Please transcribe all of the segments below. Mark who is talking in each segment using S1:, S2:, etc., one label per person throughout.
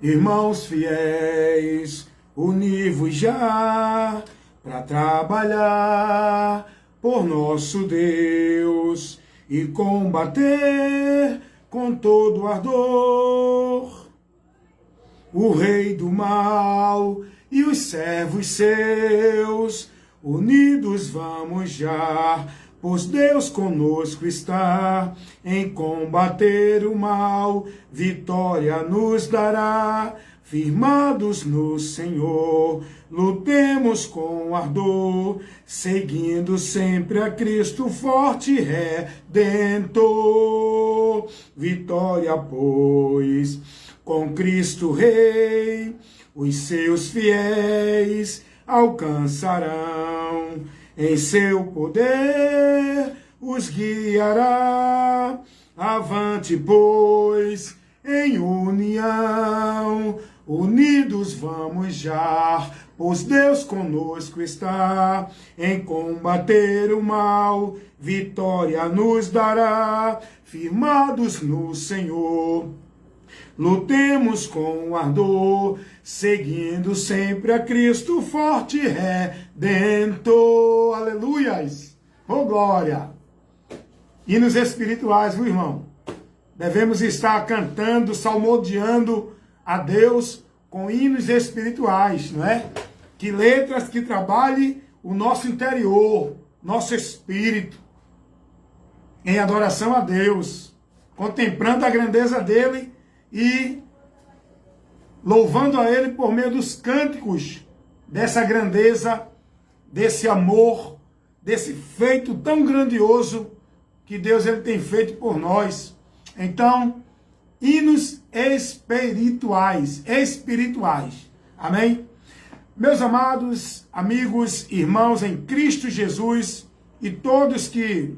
S1: Irmãos fiéis, univos já para trabalhar por nosso Deus e combater com todo ardor o rei do mal e os servos seus. Unidos vamos já, pois Deus conosco está, em combater o mal, vitória nos dará. Firmados no Senhor, lutemos com ardor, seguindo sempre a Cristo forte Redentor. Vitória, pois, com Cristo Rei, os seus fiéis alcançarão. Em seu poder os guiará. Avante, pois, em união, unidos vamos já, pois Deus conosco está, em combater o mal, vitória nos dará. Firmados no Senhor, lutemos com ardor, seguindo sempre a Cristo forte Redentor. Aleluias! Oh, glória! Hinos espirituais, viu, irmão? Devemos estar cantando, salmodiando a Deus com hinos espirituais, não é? Que letras que trabalhem o nosso interior, nosso espírito, em adoração a Deus, contemplando a grandeza dele e louvando a ele por meio dos cânticos dessa grandeza, desse amor, desse feito tão grandioso que Deus ele tem feito por nós. Então, hinos espirituais, amém? Meus amados amigos, irmãos em Cristo Jesus e todos que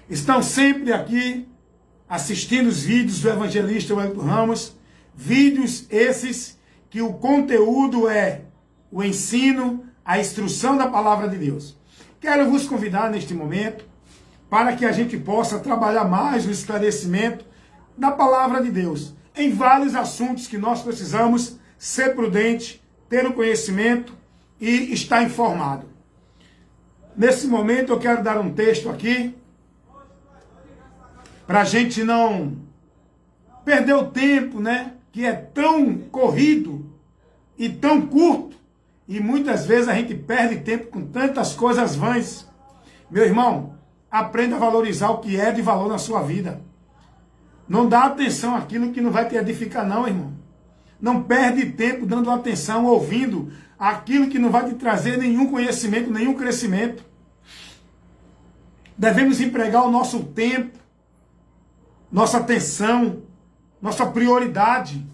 S1: estão sempre aqui assistindo os vídeos do evangelista Wellington Ramos, vídeos esses que o conteúdo é o ensino, a instrução da palavra de Deus. Quero vos convidar neste momento para que a gente possa trabalhar mais o esclarecimento da palavra de Deus em vários assuntos que nós precisamos ser prudente, ter o conhecimento e estar informado. Nesse momento eu quero dar um texto aqui para a gente não perder o tempo, né? Que é tão corrido e tão curto, e muitas vezes a gente perde tempo com tantas coisas vãs. Meu irmão, aprenda a valorizar o que é de valor na sua vida. Não dá atenção àquilo que não vai te edificar, não, irmão. Não perde tempo dando atenção, ouvindo aquilo que não vai te trazer nenhum conhecimento, nenhum crescimento. Devemos empregar o nosso tempo, nossa atenção, nossa prioridade,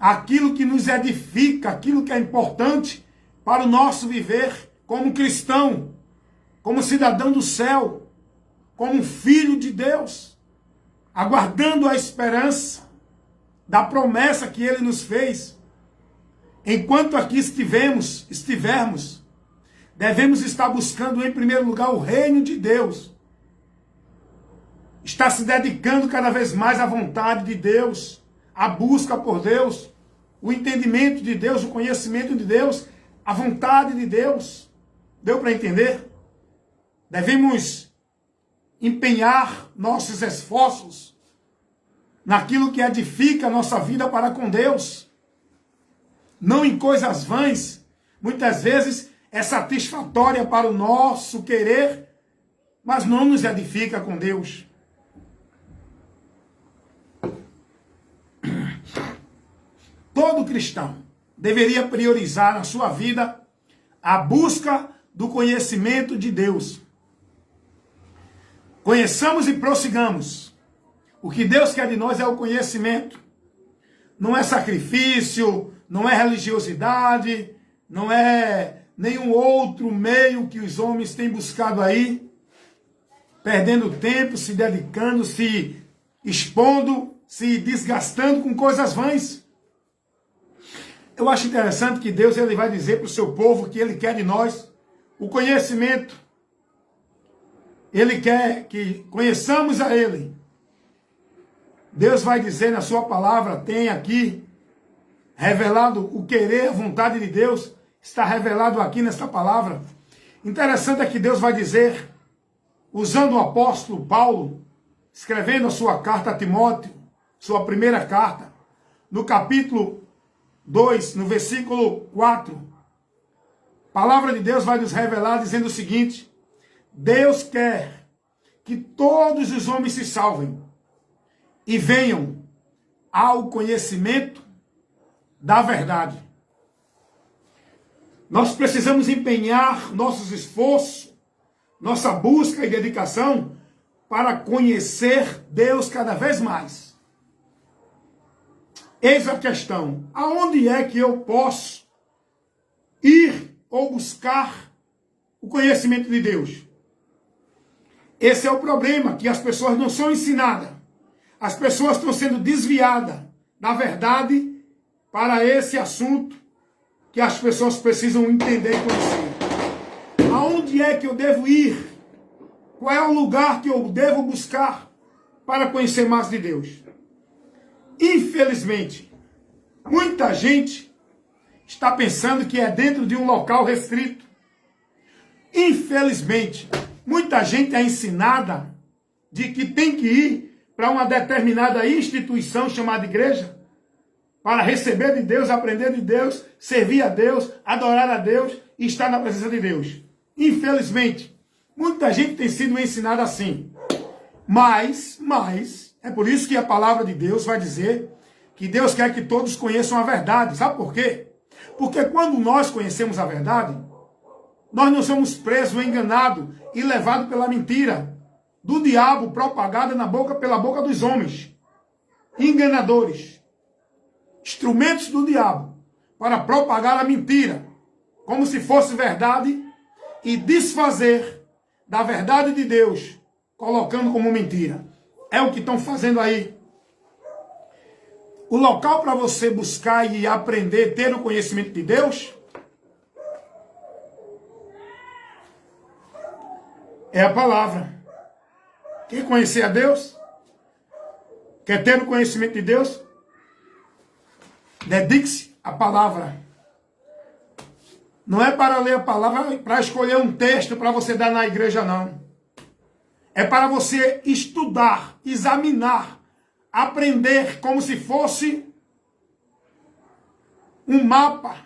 S1: aquilo que nos edifica, aquilo que é importante para o nosso viver como cristão, como cidadão do céu, como filho de Deus, aguardando a esperança da promessa que Ele nos fez. Enquanto aqui estivermos, devemos estar buscando em primeiro lugar o reino de Deus, está se dedicando cada vez mais à vontade de Deus, à busca por Deus, o entendimento de Deus, o conhecimento de Deus, a vontade de Deus. Deu para entender? Devemos empenhar nossos esforços naquilo que edifica a nossa vida para com Deus, não em coisas vãs. Muitas vezes é satisfatória para o nosso querer, mas não nos edifica com Deus. Todo cristão deveria priorizar na sua vida a busca do conhecimento de Deus. Conheçamos e prossigamos. O que Deus quer de nós é o conhecimento. Não é sacrifício, não é religiosidade, não é nenhum outro meio que os homens têm buscado aí, perdendo tempo, se dedicando, se expondo, se desgastando com coisas vãs. Eu acho interessante que Deus ele vai dizer para o seu povo que Ele quer de nós o conhecimento. Ele quer que conheçamos a Ele. Deus vai dizer na sua palavra, tem aqui revelado o querer, a vontade de Deus, está revelado aqui nesta palavra. Interessante é que Deus vai dizer, usando o apóstolo Paulo, escrevendo a sua carta a Timóteo, sua primeira carta, no capítulo 2, no versículo 4, a palavra de Deus vai nos revelar dizendo o seguinte: Deus quer que todos os homens se salvem e venham ao conhecimento da verdade. Nós precisamos empenhar nossos esforços, nossa busca e dedicação para conhecer Deus cada vez mais. Eis a questão: aonde é que eu posso ir ou buscar o conhecimento de Deus? Esse é o problema, que as pessoas não são ensinadas. As pessoas estão sendo desviadas da verdade para esse assunto que as pessoas precisam entender e conhecer. Aonde é que eu devo ir? Qual é o lugar que eu devo buscar para conhecer mais de Deus? Infelizmente, muita gente está pensando que é dentro de um local restrito. Infelizmente, muita gente é ensinada de que tem que ir para uma determinada instituição chamada igreja para receber de Deus, aprender de Deus, servir a Deus, adorar a Deus e estar na presença de Deus. Infelizmente, muita gente tem sido ensinada assim. Mas, é por isso que a palavra de Deus vai dizer que Deus quer que todos conheçam a verdade. Sabe por quê? Porque quando nós conhecemos a verdade, nós não somos presos, enganados e levados pela mentira do diabo propagada pela boca dos homens. Enganadores. Instrumentos do diabo para propagar a mentira como se fosse verdade e desfazer da verdade de Deus, colocando como mentira. É o que estão fazendo aí. O local para você buscar e aprender, ter o conhecimento de Deus, é a palavra. Quer conhecer a Deus? Quer ter o conhecimento de Deus? Dedique-se à palavra. Não é para ler a palavra, para escolher um texto para você dar na igreja, não. É para você estudar, examinar, aprender como se fosse um mapa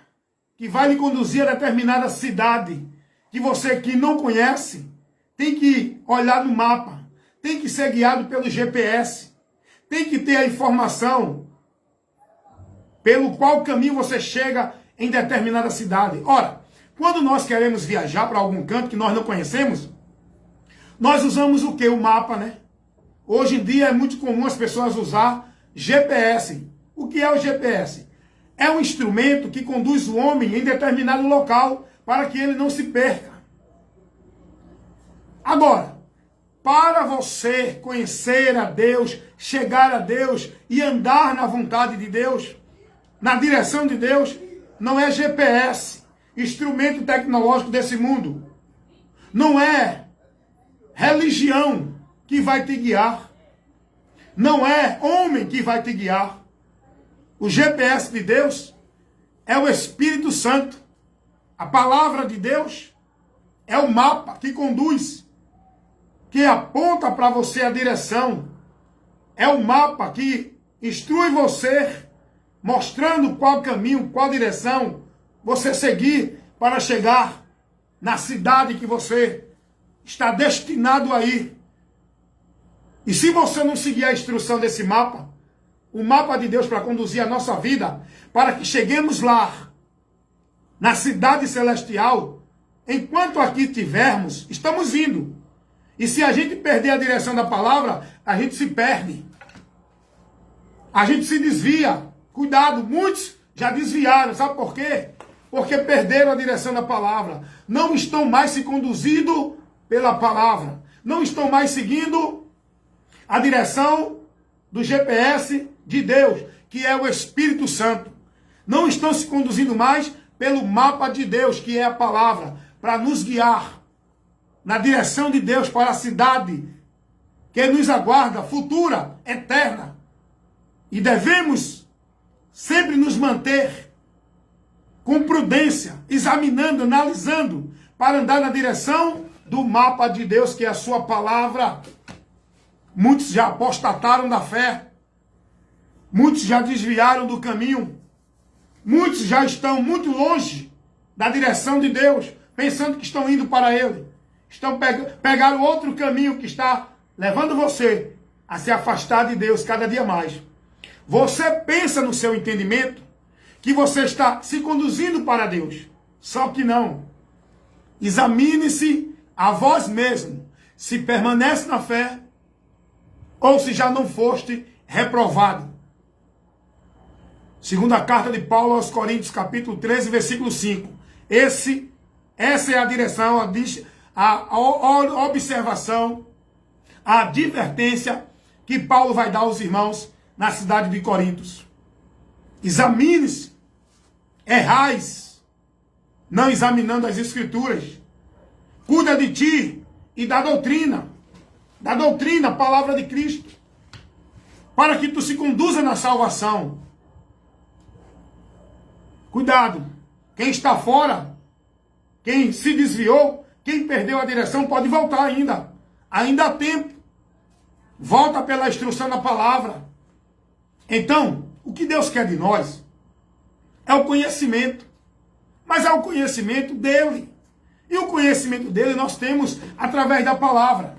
S1: que vai lhe conduzir a determinada cidade que você que não conhece tem que olhar no mapa, tem que ser guiado pelo GPS, tem que ter a informação pelo qual caminho você chega em determinada cidade. Ora, quando nós queremos viajar para algum canto que nós não conhecemos, nós usamos o quê? O mapa, né? Hoje em dia é muito comum as pessoas usar GPS. O que é o GPS? É um instrumento que conduz o homem em determinado local para que ele não se perca. Agora, para você conhecer a Deus, chegar a Deus e andar na vontade de Deus, na direção de Deus, não é GPS, instrumento tecnológico desse mundo. Não é religião que vai te guiar. Não é homem que vai te guiar. O GPS de Deus é o Espírito Santo. A palavra de Deus é o mapa que conduz, que aponta para você a direção. É o mapa que instrui você, mostrando qual caminho, qual direção você seguir para chegar na cidade que você está destinado a ir. E se você não seguir a instrução desse mapa, o mapa de Deus para conduzir a nossa vida, para que cheguemos lá, na cidade celestial, enquanto aqui tivermos, estamos indo. E se a gente perder a direção da palavra, a gente se perde. A gente se desvia. Cuidado, muitos já desviaram. Sabe por quê? Porque perderam a direção da palavra. Não estão mais se conduzindo pela palavra. Não estão mais seguindo a direção do GPS de Deus, que é o Espírito Santo. Não estão se conduzindo mais pelo mapa de Deus, que é a palavra, para nos guiar na direção de Deus para a cidade que nos aguarda, futura, eterna. E devemos sempre nos manter com prudência, examinando, analisando, para andar na direção do mapa de Deus, que é a sua palavra. Muitos já apostataram da fé. Muitos já desviaram do caminho. Muitos já estão muito longe da direção de Deus, pensando que estão indo para Ele. Pegaram outro caminho que está levando você a se afastar de Deus cada dia mais. Você pensa no seu entendimento que você está se conduzindo para Deus. Só que não. Examine-se a vós mesmo, se permanece na fé ou se já não foste reprovado. Segunda carta de Paulo aos Coríntios, capítulo 13, versículo 5. Essa é a direção, a observação, a advertência que Paulo vai dar aos irmãos na cidade de Corintos. Examine-se, errais, não examinando as escrituras. Cuida de ti e da doutrina, a palavra de Cristo, para que tu se conduza na salvação. Cuidado, quem está fora, quem se desviou, quem perdeu a direção pode voltar ainda. Ainda há tempo. Volta pela instrução da palavra. Então, o que Deus quer de nós é o conhecimento. Mas é o conhecimento dele. E o conhecimento dele nós temos através da palavra.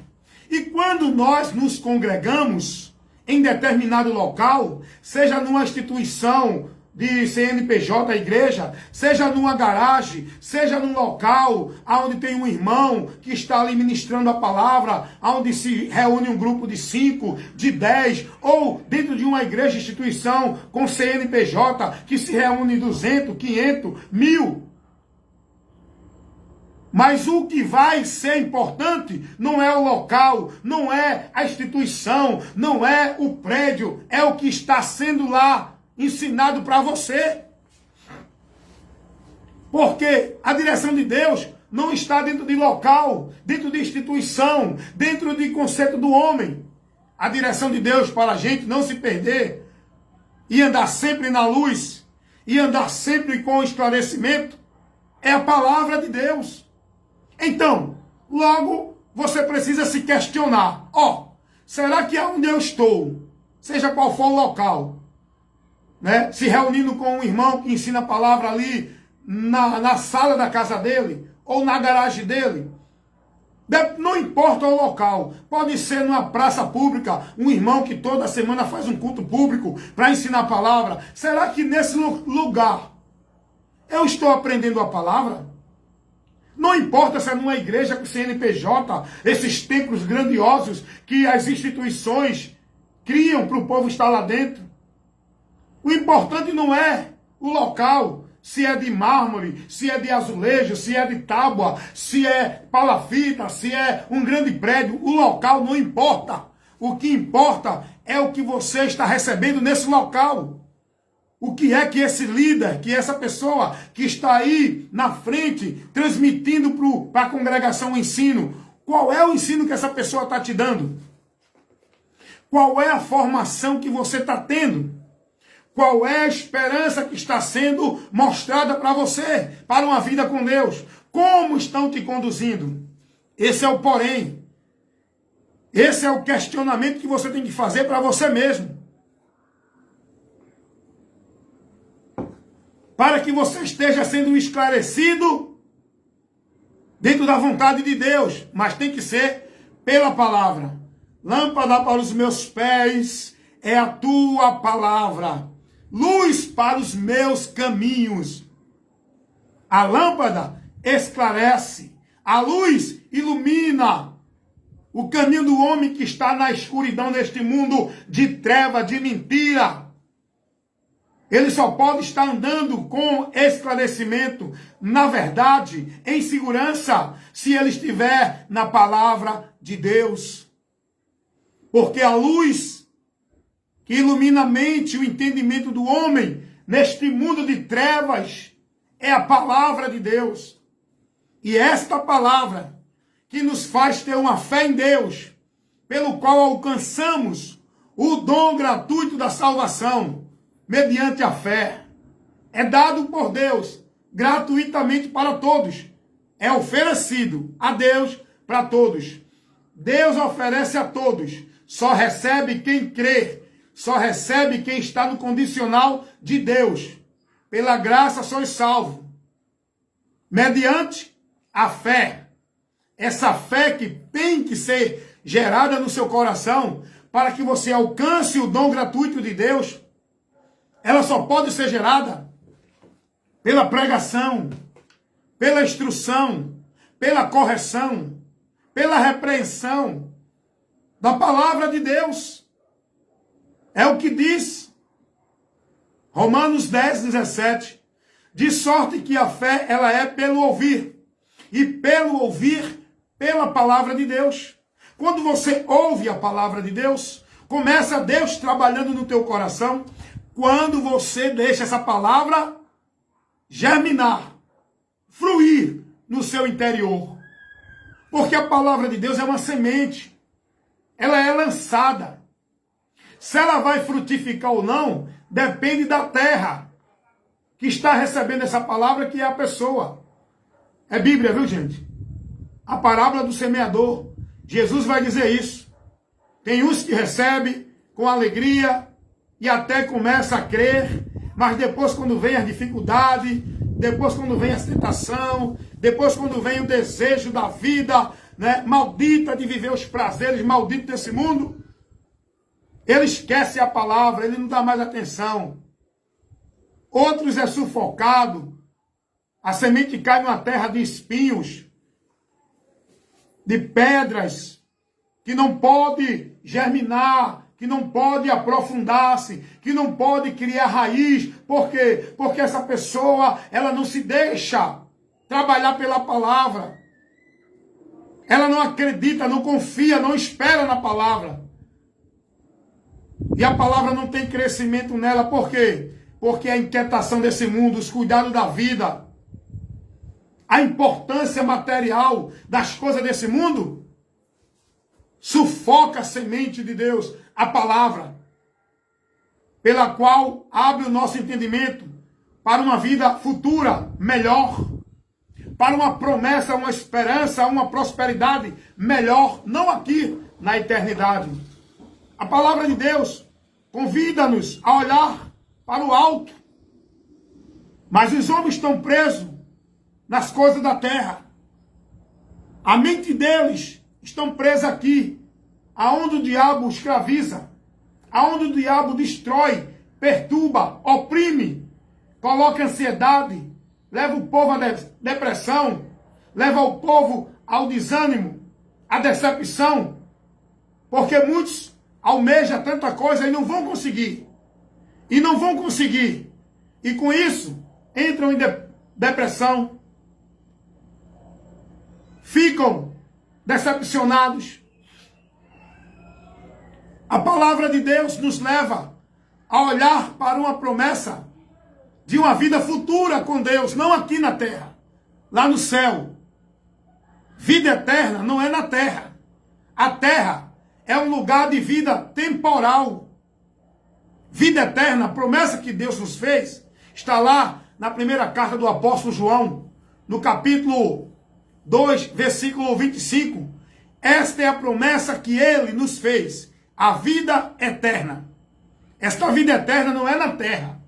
S1: E quando nós nos congregamos em determinado local, seja numa instituição de CNPJ, a igreja, seja numa garagem, seja num local onde tem um irmão que está ali ministrando a palavra, onde se reúne um grupo de 5, de 10, ou dentro de uma igreja, instituição com CNPJ, que se reúne 200, 500, 1000. Mas o que vai ser importante não é o local, não é a instituição, não é o prédio, é o que está sendo lá ensinado para você. Porque a direção de Deus não está dentro de local, dentro de instituição, dentro de conceito do homem. A direção de Deus para a gente não se perder e andar sempre na luz e andar sempre com esclarecimento é a palavra de Deus. Então, logo você precisa se questionar. Será que aonde eu estou, seja qual for o local, né, se reunindo com um irmão que ensina a palavra ali na sala da casa dele, ou na garagem dele, não importa o local, pode ser numa praça pública, um irmão que toda semana faz um culto público para ensinar a palavra, será que nesse lugar eu estou aprendendo a palavra? Não importa se é numa igreja com CNPJ, esses templos grandiosos que as instituições criam para o povo estar lá dentro. O importante não é o local, se é de mármore, se é de azulejo, se é de tábua, se é palafita, se é um grande prédio. O local não importa. O que importa é o que você está recebendo nesse local. O que é que esse líder, que essa pessoa que está aí na frente, transmitindo para a congregação o ensino, qual é o ensino que essa pessoa está te dando? Qual é a formação que você está tendo? Qual é a esperança que está sendo mostrada para você, para uma vida com Deus? Como estão te conduzindo? Esse é o porém. Esse é o questionamento que você tem que fazer para você mesmo. Para que você esteja sendo esclarecido dentro da vontade de Deus. Mas tem que ser pela palavra. Lâmpada para os meus pés é a tua palavra. Luz para os meus caminhos. A lâmpada esclarece. A luz ilumina o caminho do homem que está na escuridão neste mundo de treva, de mentira. Ele só pode estar andando com esclarecimento, na verdade, em segurança, se ele estiver na palavra de Deus. Porque a luz que ilumina a mente, o entendimento do homem, neste mundo de trevas, é a palavra de Deus. E esta palavra que nos faz ter uma fé em Deus, pelo qual alcançamos O dom gratuito da salvação, mediante a fé, é dado por Deus gratuitamente para todos. É oferecido a Deus para todos. Deus oferece a todos. Só recebe quem crê. Só recebe quem está no condicional de Deus. Pela graça sois salvos. Mediante a fé. Essa fé que tem que ser gerada no seu coração para que você alcance o dom gratuito de Deus. Ela só pode ser gerada pela pregação, pela instrução, pela correção, pela repreensão da palavra de Deus. É o que diz Romanos 10, 17. De sorte que a fé, ela é pelo ouvir. E pelo ouvir, pela palavra de Deus. Quando você ouve a palavra de Deus, começa Deus trabalhando no teu coração. Quando você deixa essa palavra germinar, fluir no seu interior. Porque a palavra de Deus é uma semente. Ela é lançada. Se ela vai frutificar ou não, depende da terra que está recebendo essa palavra, que é a pessoa. É Bíblia, viu, gente? A parábola do semeador. Jesus vai dizer isso. Tem uns que recebem com alegria e até começa a crer, mas depois quando vem a dificuldade, depois quando vem a tentação, depois quando vem o desejo da vida, né, maldita de viver os prazeres malditos desse mundo, ele esquece a palavra, ele não dá mais atenção. Outros é sufocado, a semente cai numa terra de espinhos, de pedras, que não pode germinar, que não pode aprofundar-se, que não pode criar raiz. Por quê? Porque essa pessoa, ela não se deixa trabalhar pela palavra. Ela não acredita, não confia, não espera na palavra. E a palavra não tem crescimento nela. Por quê? Porque a inquietação desse mundo, os cuidados da vida, a importância material das coisas desse mundo, sufoca a semente de Deus, a palavra, pela qual abre o nosso entendimento para uma vida futura melhor, para uma promessa, uma esperança, uma prosperidade melhor, não aqui na eternidade. A palavra de Deus convida-nos a olhar para o alto, mas os homens estão presos nas coisas da terra. A mente deles estão presa aqui, aonde o diabo escraviza, aonde o diabo destrói, perturba, oprime, coloca ansiedade, leva o povo à depressão, leva o povo ao desânimo, à decepção, porque muitos almejam tanta coisa e não vão conseguir. E não vão conseguir. E com isso, entram em depressão, ficam decepcionados. A palavra de Deus nos leva a olhar para uma promessa de uma vida futura com Deus, não aqui na terra, lá no céu. Vida eterna não é na terra. A terra é um lugar de vida temporal. Vida eterna, a promessa que Deus nos fez, está lá na primeira carta do apóstolo João, no capítulo 2, versículo 25. Esta é a promessa que ele nos fez, a vida eterna. Esta vida eterna não é na terra.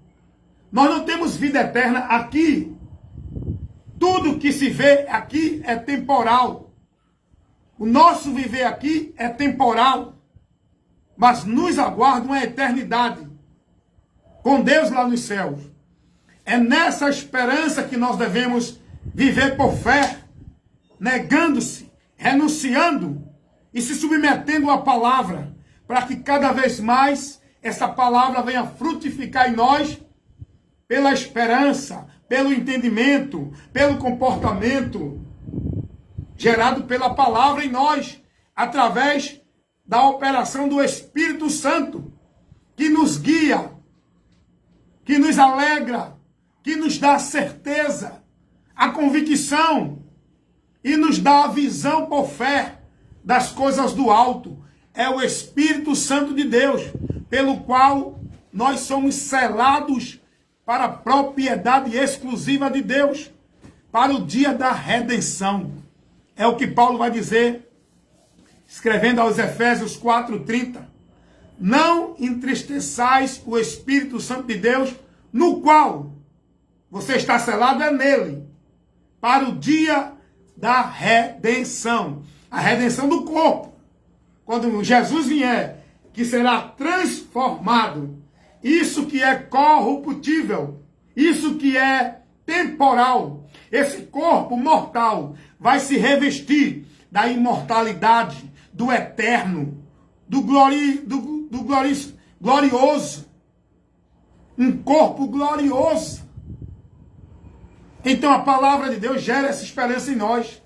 S1: Nós não temos vida eterna aqui. Tudo que se vê aqui é temporal. O nosso viver aqui é temporal. Mas nos aguarda uma eternidade com Deus lá nos céus. É nessa esperança que nós devemos viver por fé, negando-se, renunciando e se submetendo à palavra, para que cada vez mais essa palavra venha frutificar em nós pela esperança, pelo entendimento, pelo comportamento gerado pela palavra em nós, através da operação do Espírito Santo, que nos guia, que nos alegra, que nos dá a certeza, a convicção e nos dá a visão por fé das coisas do alto, é o Espírito Santo de Deus, pelo qual nós somos selados para a propriedade exclusiva de Deus, para o dia da redenção. É o que Paulo vai dizer, escrevendo aos Efésios 4:30. Não entristeçais o Espírito Santo de Deus, no qual você está selado, é nele, para o dia da redenção. A redenção do corpo. Quando Jesus vier, que será transformado. Isso que é corruptível, isso que é temporal, esse corpo mortal vai se revestir da imortalidade, do eterno, do glorioso. Um corpo glorioso. Então a palavra de Deus gera essa esperança em nós.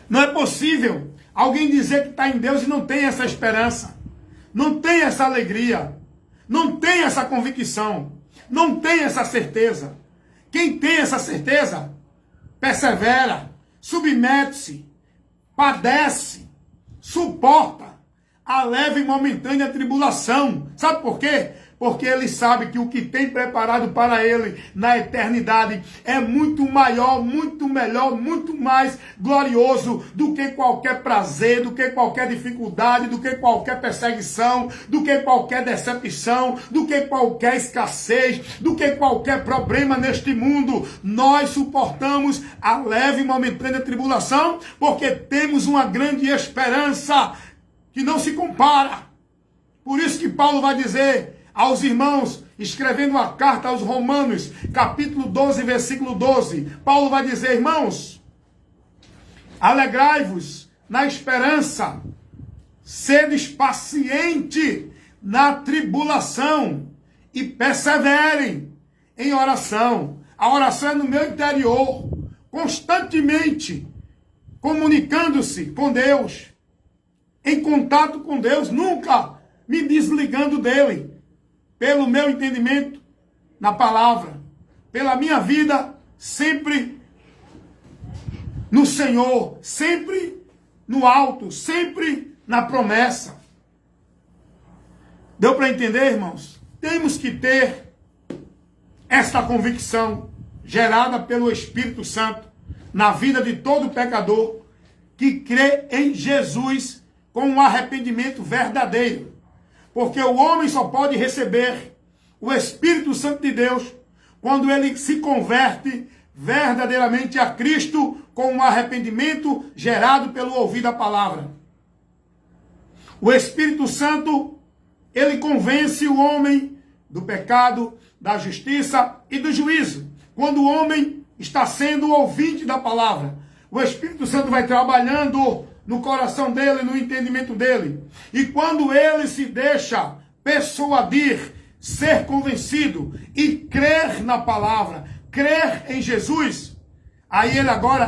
S1: Não é possível alguém dizer que está em Deus e não tem essa esperança, não tem essa alegria, não tem essa convicção, não tem essa certeza. Quem tem essa certeza, persevera, submete-se, padece, suporta a leve e momentânea tribulação. Sabe por quê? Porque ele sabe que o que tem preparado para ele na eternidade é muito maior, muito melhor, muito mais glorioso do que qualquer prazer, do que qualquer dificuldade, do que qualquer perseguição, do que qualquer decepção, do que qualquer escassez, do que qualquer problema neste mundo. Nós suportamos a leve e momentânea tribulação porque temos uma grande esperança que não se compara. Por isso que Paulo vai dizer aos irmãos, escrevendo a carta aos Romanos, capítulo 12, versículo 12, Paulo vai dizer: irmãos, alegrai-vos na esperança, sedes paciente na tribulação e perseverem em oração. A oração é no meu interior, constantemente comunicando-se com Deus, em contato com Deus, nunca me desligando dele. Pelo meu entendimento na palavra, pela minha vida, sempre no Senhor, sempre no alto, sempre na promessa. Deu para entender, irmãos? Temos que ter esta convicção gerada pelo Espírito Santo na vida de todo pecador que crê em Jesus com um arrependimento verdadeiro. Porque o homem só pode receber o Espírito Santo de Deus quando ele se converte verdadeiramente a Cristo com um arrependimento gerado pelo ouvir da palavra. O Espírito Santo, ele convence o homem do pecado, da justiça e do juízo. Quando o homem está sendo ouvinte da palavra, o Espírito Santo vai trabalhando no coração dele, no entendimento dele. E quando ele se deixa persuadir, ser convencido e crer na palavra, crer em Jesus, aí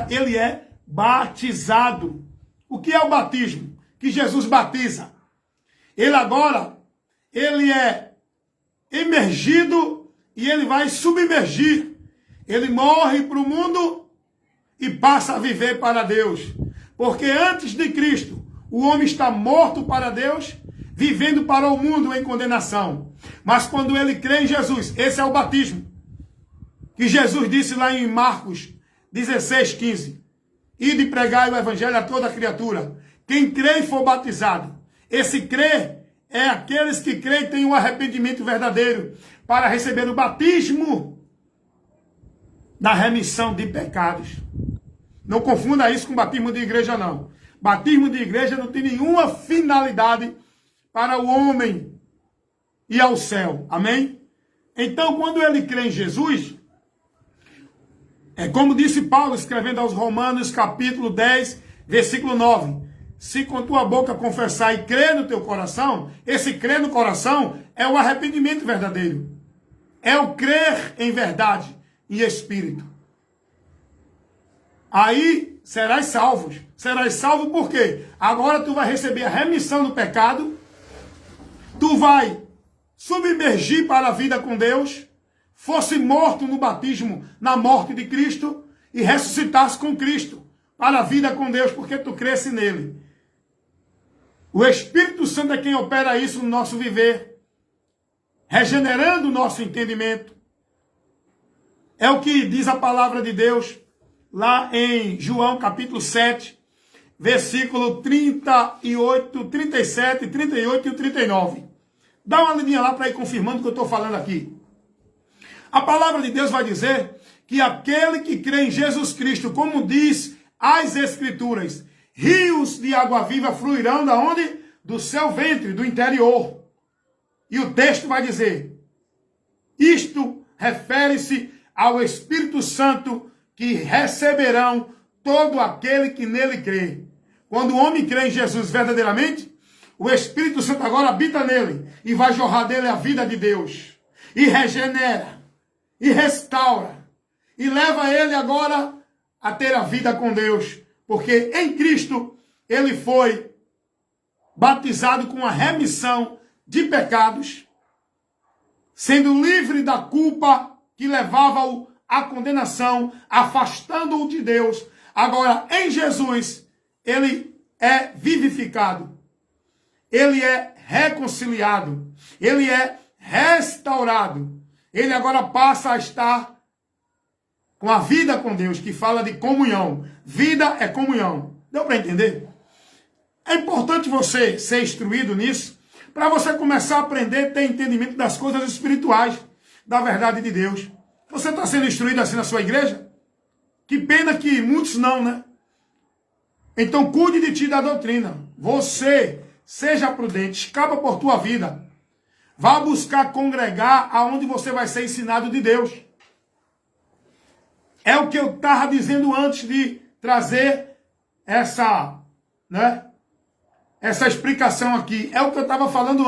S1: ele é batizado. O que é o batismo? Que Jesus batiza. Ele é emergido e ele vai submergir. Ele morre para o mundo e passa a viver para Deus. Porque antes de Cristo, o homem está morto para Deus, vivendo para o mundo em condenação. Mas quando ele crê em Jesus, esse é o batismo. Que Jesus disse lá em Marcos 16:15. Ide pregai o evangelho a toda criatura. Quem crê e for batizado. Esse crer é aqueles que creem e têm um arrependimento verdadeiro para receber o batismo da remissão de pecados. Não confunda isso com batismo de igreja, não. Batismo de igreja não tem nenhuma finalidade para o homem ir ao céu. Amém? Então, quando ele crê em Jesus, é como disse Paulo, escrevendo aos Romanos, capítulo 10, versículo 9. Se com tua boca confessar e crer no teu coração, esse crer no coração é o arrependimento verdadeiro. É o crer em verdade e espírito. Aí serás salvo. Serás salvo por quê? Agora tu vai receber a remissão do pecado. Tu vai submergir para a vida com Deus. Fosse morto no batismo, na morte de Cristo. E ressuscitasse com Cristo para a vida com Deus, porque tu cresce nele. O Espírito Santo é quem opera isso no nosso viver, regenerando o nosso entendimento. É o que diz a palavra de Deus lá em João capítulo 7, versículo 38, 37, 38 e 39. Dá uma lidinha lá para ir confirmando o que eu estou falando aqui. A palavra de Deus vai dizer que aquele que crê em Jesus Cristo, como diz as Escrituras, rios de água viva fluirão da onde? Do seu ventre, do interior. E o texto vai dizer, isto refere-se ao Espírito Santo que receberão todo aquele que nele crê. Quando o homem crê em Jesus verdadeiramente, o Espírito Santo agora habita nele e vai jorrar dele a vida de Deus. E regenera, e restaura, e leva ele agora a ter a vida com Deus. Porque em Cristo ele foi batizado com a remissão de pecados, sendo livre da culpa que levava-o à condenação, afastando-o de Deus. Agora, em Jesus, ele é vivificado, ele é reconciliado, ele é restaurado. Ele agora passa a estar com a vida com Deus, que fala de comunhão. Vida é comunhão. Deu para entender? É importante você ser instruído nisso, para você começar a aprender a ter entendimento das coisas espirituais, da verdade de Deus. Você está sendo instruído assim na sua igreja? Que pena que muitos não, né? Então cuide de ti da doutrina. Você seja prudente, escapa por tua vida. Vá buscar congregar aonde você vai ser ensinado de Deus. É o que eu estava dizendo antes de trazer essa explicação aqui. É o que eu estava falando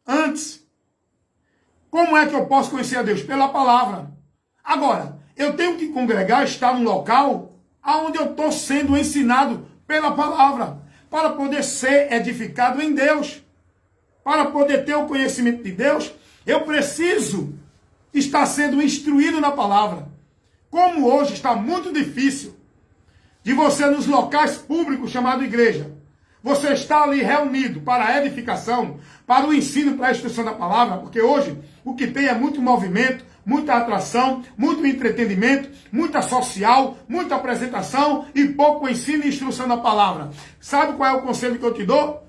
S1: antes. Como é que eu posso conhecer a Deus? Pela palavra. Agora, eu tenho que congregar, estar num local onde eu estou sendo ensinado pela palavra, para poder ser edificado em Deus. Para poder ter o conhecimento de Deus, eu preciso estar sendo instruído na palavra. Como hoje está muito difícil de você nos locais públicos chamado igreja, você está ali reunido para a edificação, para o ensino, para a instrução da palavra, porque hoje o que tem é muito movimento, muita atração, muito entretenimento, muita social, muita apresentação e pouco ensino e instrução da palavra. Sabe qual é o conselho que eu te dou?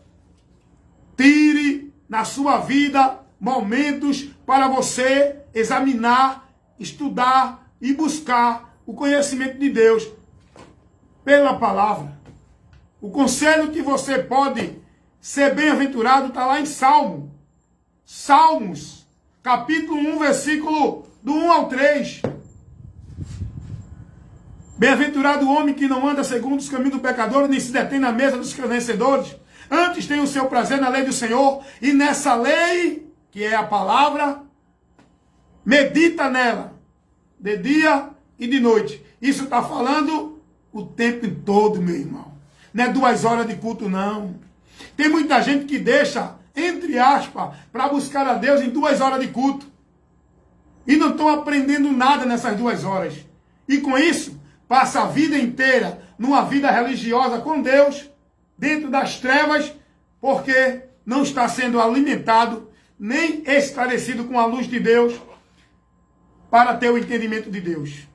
S1: Tire na sua vida momentos para você examinar, estudar e buscar o conhecimento de Deus pela palavra. O conselho que você pode ser bem-aventurado está lá em Salmos, capítulo 1, versículo do 1 ao 3. Bem-aventurado o homem que não anda segundo os caminhos do pecador, nem se detém na mesa dos vencedores. Antes tem o seu prazer na lei do Senhor, e nessa lei, que é a palavra, medita nela, de dia e de noite. Isso está falando o tempo todo, meu irmão. Não é 2 horas de culto, não. Tem muita gente que deixa, entre aspas, para buscar a Deus em 2 horas de culto. E não estão aprendendo nada nessas 2 horas. E com isso, passa a vida inteira numa vida religiosa com Deus, dentro das trevas, porque não está sendo alimentado, nem esclarecido com a luz de Deus, para ter o entendimento de Deus.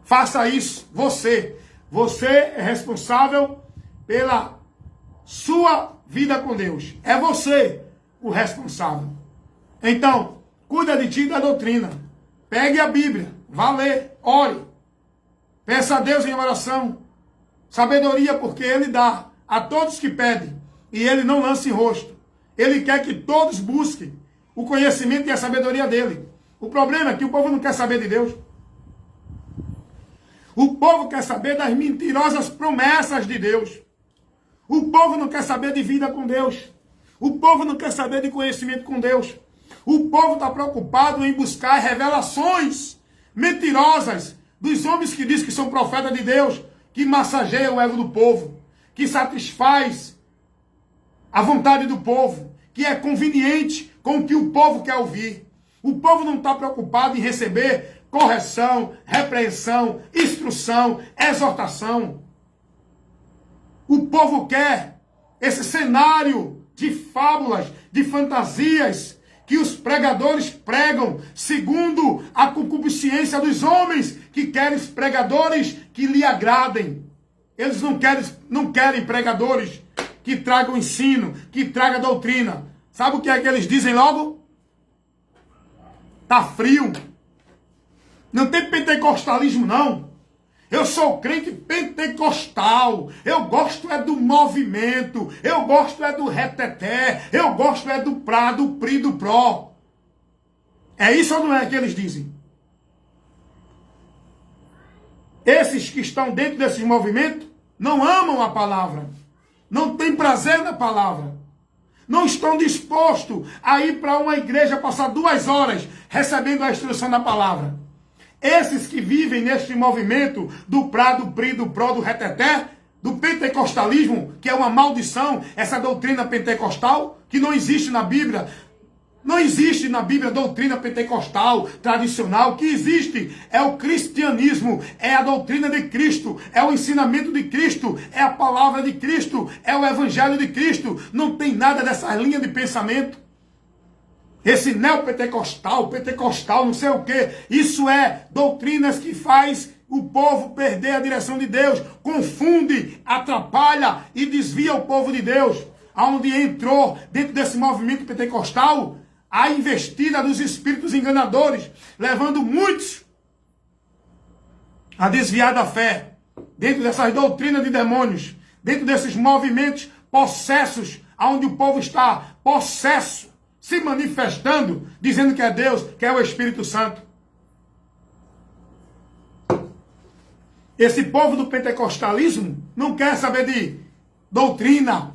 S1: Faça isso, você. Você é responsável pela sua vida com Deus. É você o responsável. Então, cuida de ti e da doutrina. Pegue a Bíblia, vá ler, ore. Peça a Deus em oração. Sabedoria, porque Ele dá a todos que pedem. E Ele não lança em rosto. Ele quer que todos busquem o conhecimento e a sabedoria dEle. O problema é que o povo não quer saber de Deus. O povo quer saber das mentirosas promessas de Deus. O povo não quer saber de vida com Deus. O povo não quer saber de conhecimento com Deus. O povo está preocupado em buscar revelações mentirosas dos homens que dizem que são profetas de Deus, que massageiam o ego do povo, que satisfaz a vontade do povo, que é conveniente com o que o povo quer ouvir. O povo não está preocupado em receber correção, repreensão, instrução, exortação. O povo quer esse cenário de fábulas, de fantasias, que os pregadores pregam segundo a concupiscência dos homens que querem pregadores que lhe agradem. Eles não querem pregadores que tragam ensino, que tragam doutrina. Sabe o que é que eles dizem logo? Tá frio. Não tem pentecostalismo, não. Eu sou crente pentecostal. Eu gosto é do movimento. Eu gosto é do reteté. Eu gosto é do prá, do pri, do pró. É isso ou não é que eles dizem? Esses que estão dentro desses movimentos não amam a palavra. Não têm prazer na palavra. Não estão dispostos a ir para uma igreja passar 2 horas recebendo a instrução da palavra. Esses que vivem neste movimento do prá, do pri, do pró, do reteté, do pentecostalismo, que é uma maldição, essa doutrina pentecostal, que não existe na Bíblia. Não existe na Bíblia doutrina pentecostal, tradicional. O que existe é o cristianismo, é a doutrina de Cristo, é o ensinamento de Cristo, é a palavra de Cristo, é o evangelho de Cristo. Não tem nada dessa linha de pensamento. Esse neopentecostal, pentecostal, não sei o quê. Isso é doutrinas que faz o povo perder a direção de Deus. Confunde, atrapalha e desvia o povo de Deus. Aonde entrou dentro desse movimento pentecostal a investida dos espíritos enganadores, levando muitos a desviar da fé. Dentro dessas doutrinas de demônios, dentro desses movimentos possessos, aonde o povo está possesso, se manifestando, dizendo que é Deus, que é o Espírito Santo. Esse povo do pentecostalismo não quer saber de doutrina.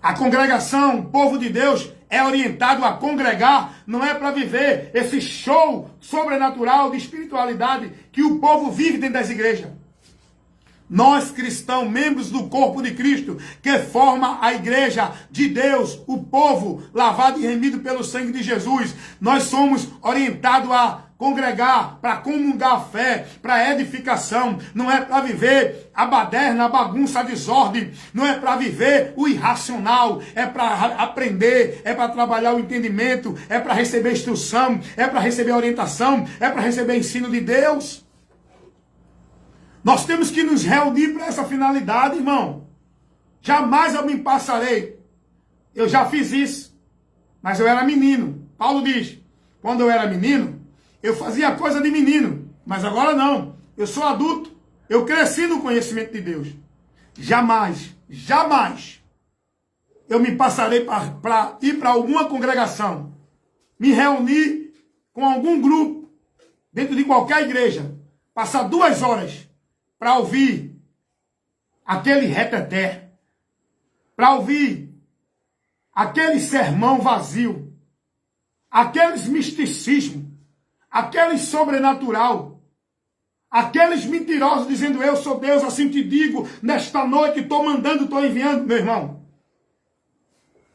S1: A congregação, o povo de Deus, é orientado a congregar, não é para viver esse show sobrenatural de espiritualidade que o povo vive dentro das igrejas. Nós cristãos, membros do corpo de Cristo, que forma a igreja de Deus, o povo lavado e remido pelo sangue de Jesus, nós somos orientados a congregar, para comungar a fé, para edificação. Não é para viver a baderna, a bagunça, a desordem. Não é para viver o irracional. É para aprender, é para trabalhar o entendimento, é para receber instrução, é para receber orientação, é para receber ensino de Deus. Nós temos que nos reunir para essa finalidade, irmão. Jamais eu me passarei. Eu já fiz isso, mas eu era menino. Paulo diz, quando eu era menino, eu fazia coisa de menino, mas agora não. Eu sou adulto. Eu cresci no conhecimento de Deus. Jamais, jamais eu me passarei para ir para alguma congregação, me reunir com algum grupo, dentro de qualquer igreja, passar 2 horas para ouvir aquele reteté, para ouvir aquele sermão vazio, aqueles misticismos, aqueles sobrenatural, aqueles mentirosos dizendo eu sou Deus, assim te digo, nesta noite estou mandando, estou enviando, meu irmão.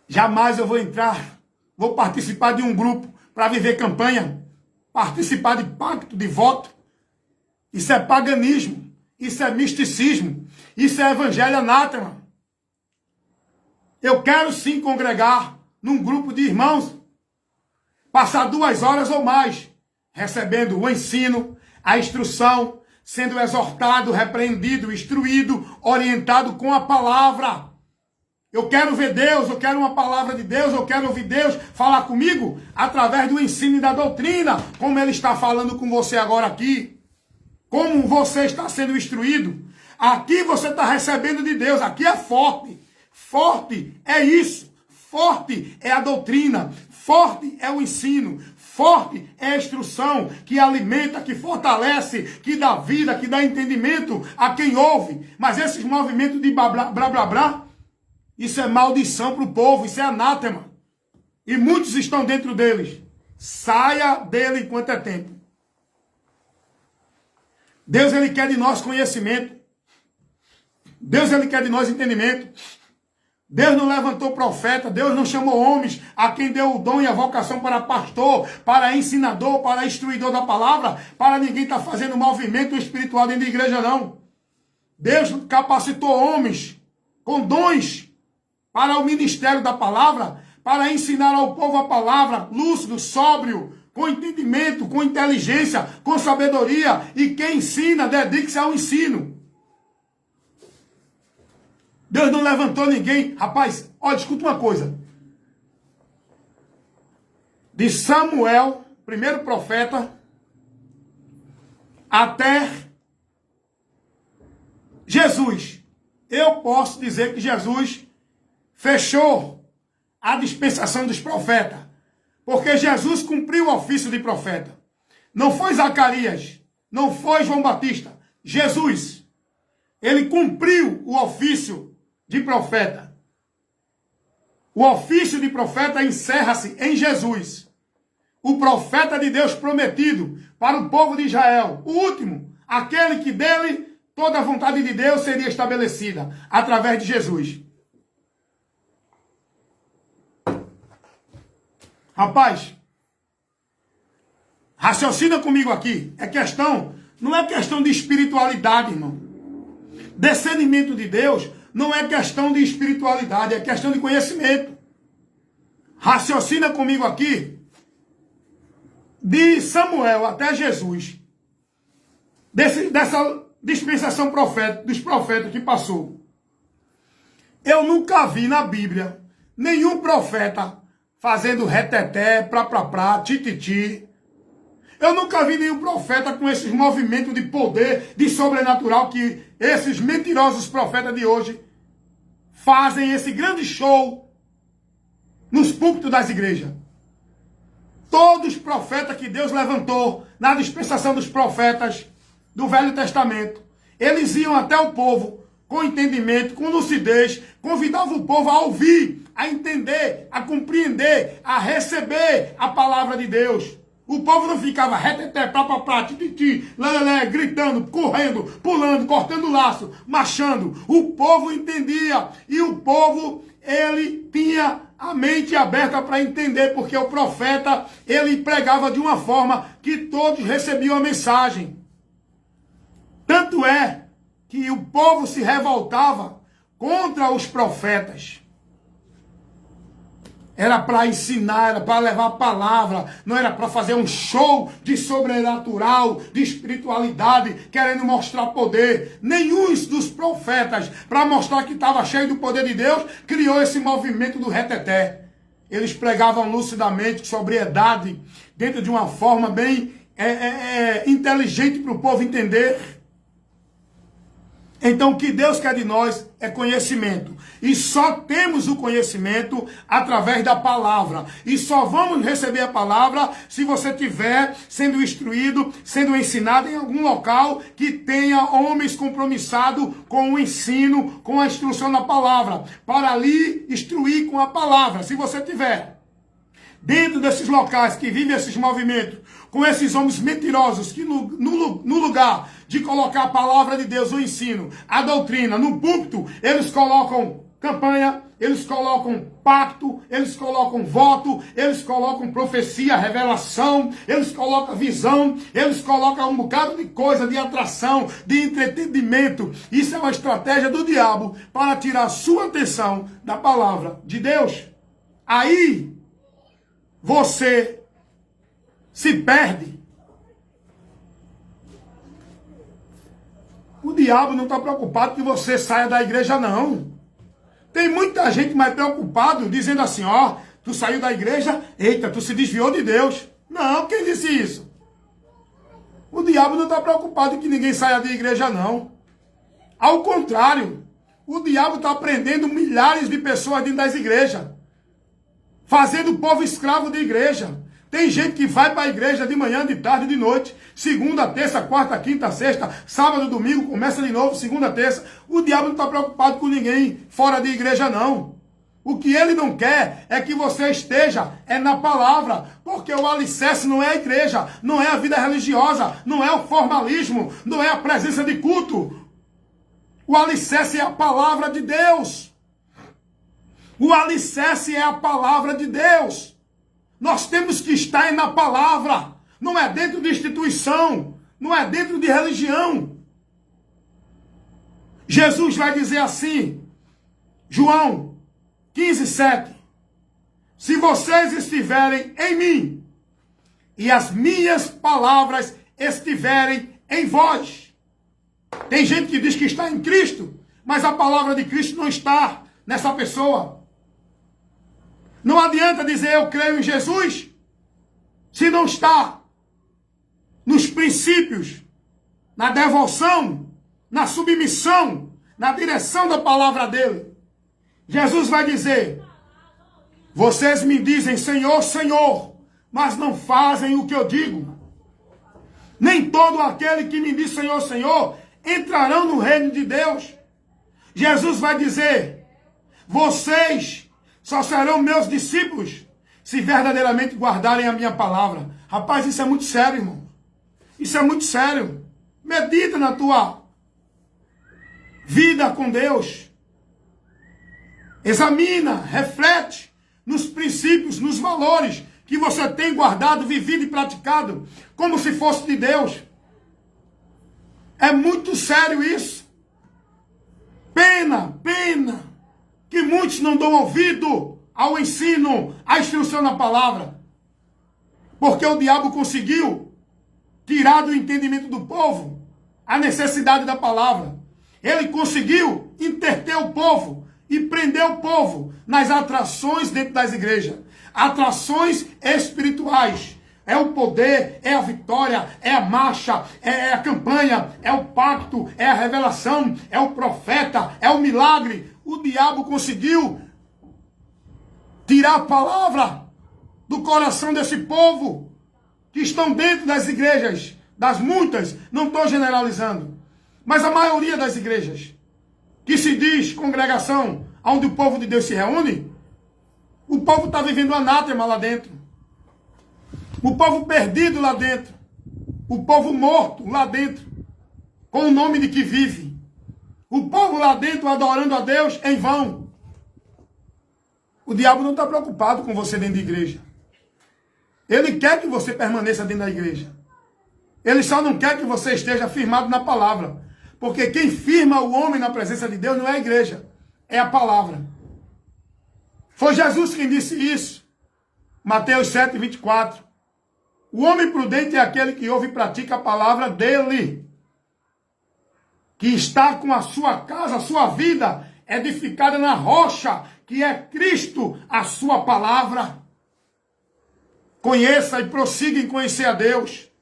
S1: Jamais eu vou entrar, vou participar de um grupo para viver campanha, participar de pacto, de voto. Isso é paganismo. Isso é misticismo. Isso é evangelho anátema. Eu quero sim congregar num grupo de irmãos, passar 2 horas ou mais, recebendo o ensino, a instrução, sendo exortado, repreendido, instruído, orientado com a palavra. Eu quero ver Deus, eu quero uma palavra de Deus, eu quero ouvir Deus falar comigo através do ensino e da doutrina, como Ele está falando com você agora aqui. Como você está sendo instruído. Aqui você está recebendo de Deus. Aqui é forte. Forte é isso. Forte é a doutrina. Forte é o ensino. Forte é a instrução que alimenta, que fortalece, que dá vida, que dá entendimento a quem ouve. Mas esses movimentos de blá, blá, blá, blá, isso é maldição para o povo. Isso é anátema. E muitos estão dentro deles. Saia dele enquanto é tempo. Deus, Ele quer de nós conhecimento. Deus, Ele quer de nós entendimento. Deus não levantou profeta. Deus não chamou homens a quem deu o dom e a vocação para pastor, para ensinador, para instruidor da palavra, para ninguém estar fazendo movimento espiritual dentro da igreja, não. Deus capacitou homens com dons para o ministério da palavra, para ensinar ao povo a palavra, lúcido, sóbrio, com entendimento, com inteligência, com sabedoria. E quem ensina, dedique-se ao ensino. Deus não levantou ninguém. Rapaz, olha, escuta uma coisa. De Samuel, primeiro profeta, até Jesus. Eu posso dizer que Jesus fechou a dispensação dos profetas. Porque Jesus cumpriu o ofício de profeta. Não foi Zacarias, não foi João Batista. Jesus, ele cumpriu o ofício de profeta. O ofício de profeta encerra-se em Jesus. O profeta de Deus prometido para o povo de Israel. O último, aquele que dele toda a vontade de Deus seria estabelecida através de Jesus. Rapaz, raciocina comigo aqui. Não é questão de espiritualidade, irmão. Discernimento de Deus não é questão de espiritualidade, é questão de conhecimento. Raciocina comigo aqui. De Samuel até Jesus. Dessa dispensação dos profetas que passou. Eu nunca vi na Bíblia nenhum profeta fazendo reteté, tititi. Eu nunca vi nenhum profeta com esses movimentos de poder, de sobrenatural que esses mentirosos profetas de hoje fazem esse grande show nos púlpitos das igrejas. Todos os profetas que Deus levantou na dispensação dos profetas do Velho Testamento, eles iam até o povo com entendimento, com lucidez, convidavam o povo a ouvir, a entender, a compreender, a receber a palavra de Deus. O povo não ficava reteté, tititi, lelé, gritando, correndo, pulando, cortando laço, marchando. O povo entendia e o povo, ele tinha a mente aberta para entender, porque o profeta, ele pregava de uma forma que todos recebiam a mensagem. Tanto é que o povo se revoltava contra os profetas. Era para ensinar, era para levar a palavra, não era para fazer um show de sobrenatural, de espiritualidade, querendo mostrar poder. Nenhum dos profetas, para mostrar que estava cheio do poder de Deus, criou esse movimento do reteté. Eles pregavam lucidamente, sobriedade, dentro de uma forma bem inteligente para o povo entender. Então, o que Deus quer de nós é conhecimento. E só temos o conhecimento através da palavra. E só vamos receber a palavra se você estiver sendo instruído, sendo ensinado em algum local que tenha homens compromissados com o ensino, com a instrução da palavra. Para ali instruir com a palavra. Se você tiver dentro desses locais que vivem esses movimentos, com esses homens mentirosos que no lugar de colocar a palavra de Deus, o ensino, a doutrina, no púlpito, eles colocam campanha, eles colocam pacto, eles colocam voto, eles colocam profecia, revelação, eles colocam visão, eles colocam um bocado de coisa, de atração, de entretenimento. Isso é uma estratégia do diabo para tirar sua atenção da palavra de Deus. Aí você se perde. O diabo não está preocupado que você saia da igreja, não. Tem muita gente mais preocupado, dizendo assim, ó, tu saiu da igreja, eita, tu se desviou de Deus. Não, quem disse isso? O diabo não está preocupado que ninguém saia da igreja, não. Ao contrário, o diabo está prendendo milhares de pessoas dentro das igrejas, fazendo o povo escravo de igreja. Tem gente que vai para a igreja de manhã, de tarde, de noite. Segunda, terça, quarta, quinta, sexta, sábado, domingo, começa de novo, segunda, terça. O diabo não está preocupado com ninguém fora de igreja, não. O que ele não quer é que você esteja na palavra. Porque o alicerce não é a igreja, não é a vida religiosa, não é o formalismo, não é a presença de culto. O alicerce é a palavra de Deus. O alicerce é a palavra de Deus. Nós temos que estar na palavra. Não é dentro de instituição. Não é dentro de religião. Jesus vai dizer assim, João 15:7. Se vocês estiverem em mim e as minhas palavras estiverem em vós. Tem gente que diz que está em Cristo, mas a palavra de Cristo não está nessa pessoa. Não adianta dizer eu creio em Jesus se não está nos princípios, na devoção, na submissão, na direção da palavra dele. Jesus vai dizer: vocês me dizem Senhor, Senhor, mas não fazem o que eu digo. Nem todo aquele que me diz Senhor, Senhor entrarão no reino de Deus. Jesus vai dizer: vocês só serão meus discípulos se verdadeiramente guardarem a minha palavra. Rapaz, isso é muito sério, irmão. Isso é muito sério. Medita na tua vida com Deus. Examina, reflete nos princípios, nos valores que você tem guardado, vivido e praticado, como se fosse de Deus. É muito sério isso. Pena que muitos não dão ouvido ao ensino, à instrução na palavra. Porque o diabo conseguiu tirar do entendimento do povo a necessidade da palavra. Ele conseguiu interter o povo e prender o povo nas atrações dentro das igrejas. Atrações espirituais. É o poder, é a vitória, é a marcha, é a campanha, é o pacto, é a revelação, é o profeta, é o milagre. O diabo conseguiu tirar a palavra do coração desse povo que estão dentro das igrejas, das muitas, não estou generalizando, mas a maioria das igrejas que se diz congregação onde o povo de Deus se reúne, o povo está vivendo anátema lá dentro. O povo perdido lá dentro. O povo morto lá dentro. Com o nome de que vive. O povo lá dentro adorando a Deus em vão. O diabo não está preocupado com você dentro da igreja. Ele quer que você permaneça dentro da igreja. Ele só não quer que você esteja firmado na palavra. Porque quem firma o homem na presença de Deus não é a igreja. É a palavra. Foi Jesus quem disse isso. Mateus 7:24. O homem prudente é aquele que ouve e pratica a palavra dele. Que está com a sua casa, a sua vida edificada na rocha, que é Cristo, a sua palavra. Conheça e prossiga em conhecer a Deus.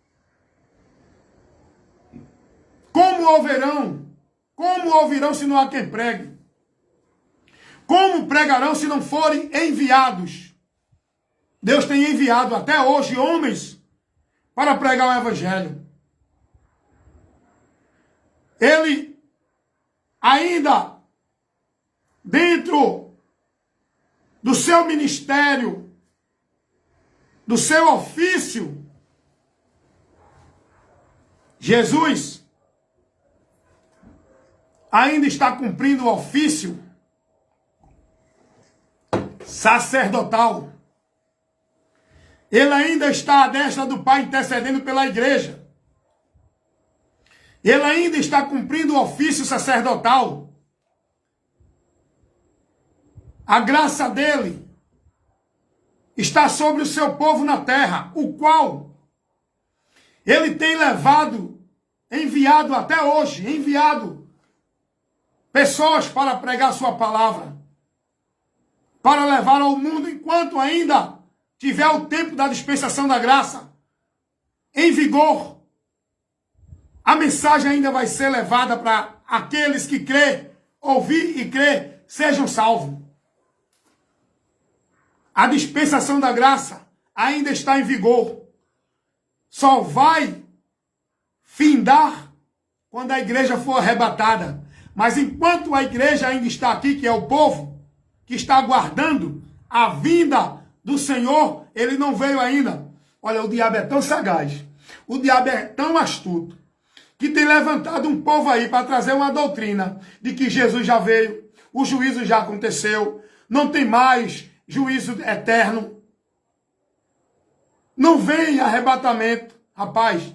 S1: Como ouvirão? Como ouvirão se não há quem pregue? Como pregarão se não forem enviados? Deus tem enviado até hoje homens para pregar o evangelho. Ele ainda dentro do seu ministério, do seu ofício, Jesus ainda está cumprindo o ofício sacerdotal. Ele ainda está à destra do Pai intercedendo pela igreja. Ele ainda está cumprindo o ofício sacerdotal. A graça dele está sobre o seu povo na terra, o qual ele tem levado, enviado até hoje, enviado pessoas para pregar sua palavra, para levar ao mundo enquanto ainda tiver o tempo da dispensação da graça em vigor. A mensagem ainda vai ser levada para aqueles que crê, ouvir e crer, sejam salvos. A dispensação da graça ainda está em vigor. Só vai findar quando a igreja for arrebatada. Mas enquanto a igreja ainda está aqui, que é o povo, que está aguardando a vinda do Senhor, ele não veio ainda. Olha, o diabo é tão sagaz, o diabo é tão astuto, que tem levantado um povo aí para trazer uma doutrina de que Jesus já veio, o juízo já aconteceu, não tem mais juízo eterno. Não vem arrebatamento. Rapaz,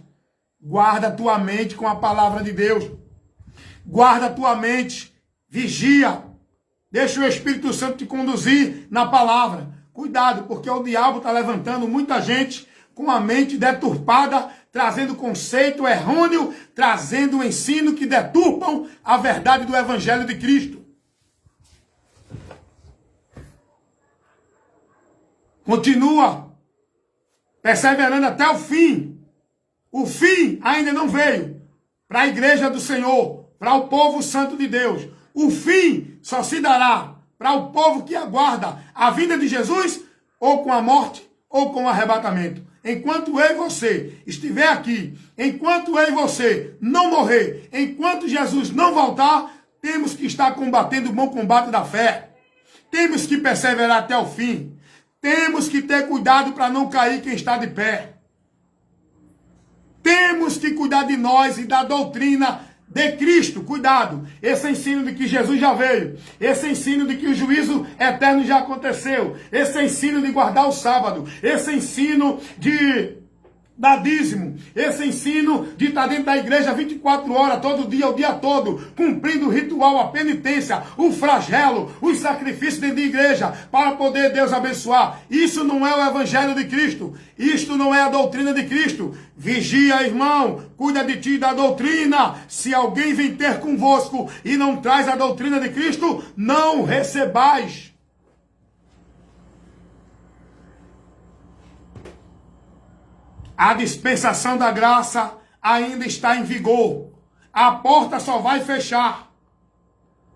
S1: guarda tua mente com a palavra de Deus. Guarda tua mente, vigia. Deixa o Espírito Santo te conduzir na palavra. Cuidado, porque o diabo está levantando muita gente com a mente deturpada, trazendo conceito errôneo, trazendo um ensino que deturpam a verdade do Evangelho de Cristo. Continua perseverando até o fim. O fim ainda não veio para a igreja do Senhor, para o povo santo de Deus. O fim só se dará para o povo que aguarda a vinda de Jesus, ou com a morte, ou com o arrebatamento. Enquanto eu e você estiver aqui, enquanto eu e você não morrer, enquanto Jesus não voltar, temos que estar combatendo o bom combate da fé. Temos que perseverar até o fim. Temos que ter cuidado para não cair quem está de pé. Temos que cuidar de nós e da doutrina de Cristo. Cuidado. Esse ensino de que Jesus já veio. Esse ensino de que o juízo eterno já aconteceu. Esse ensino de guardar o sábado. Esse ensino de dar dízimo. Esse ensino de estar dentro da igreja 24 horas, todo dia, o dia todo, cumprindo o ritual, a penitência, o flagelo, os sacrifícios dentro da igreja, para poder Deus abençoar. Isso não é o Evangelho de Cristo. Isto não é a doutrina de Cristo. Vigia, irmão, cuida de ti e da doutrina. Se alguém vem ter convosco e não traz a doutrina de Cristo, não recebais. A dispensação da graça ainda está em vigor. A porta só vai fechar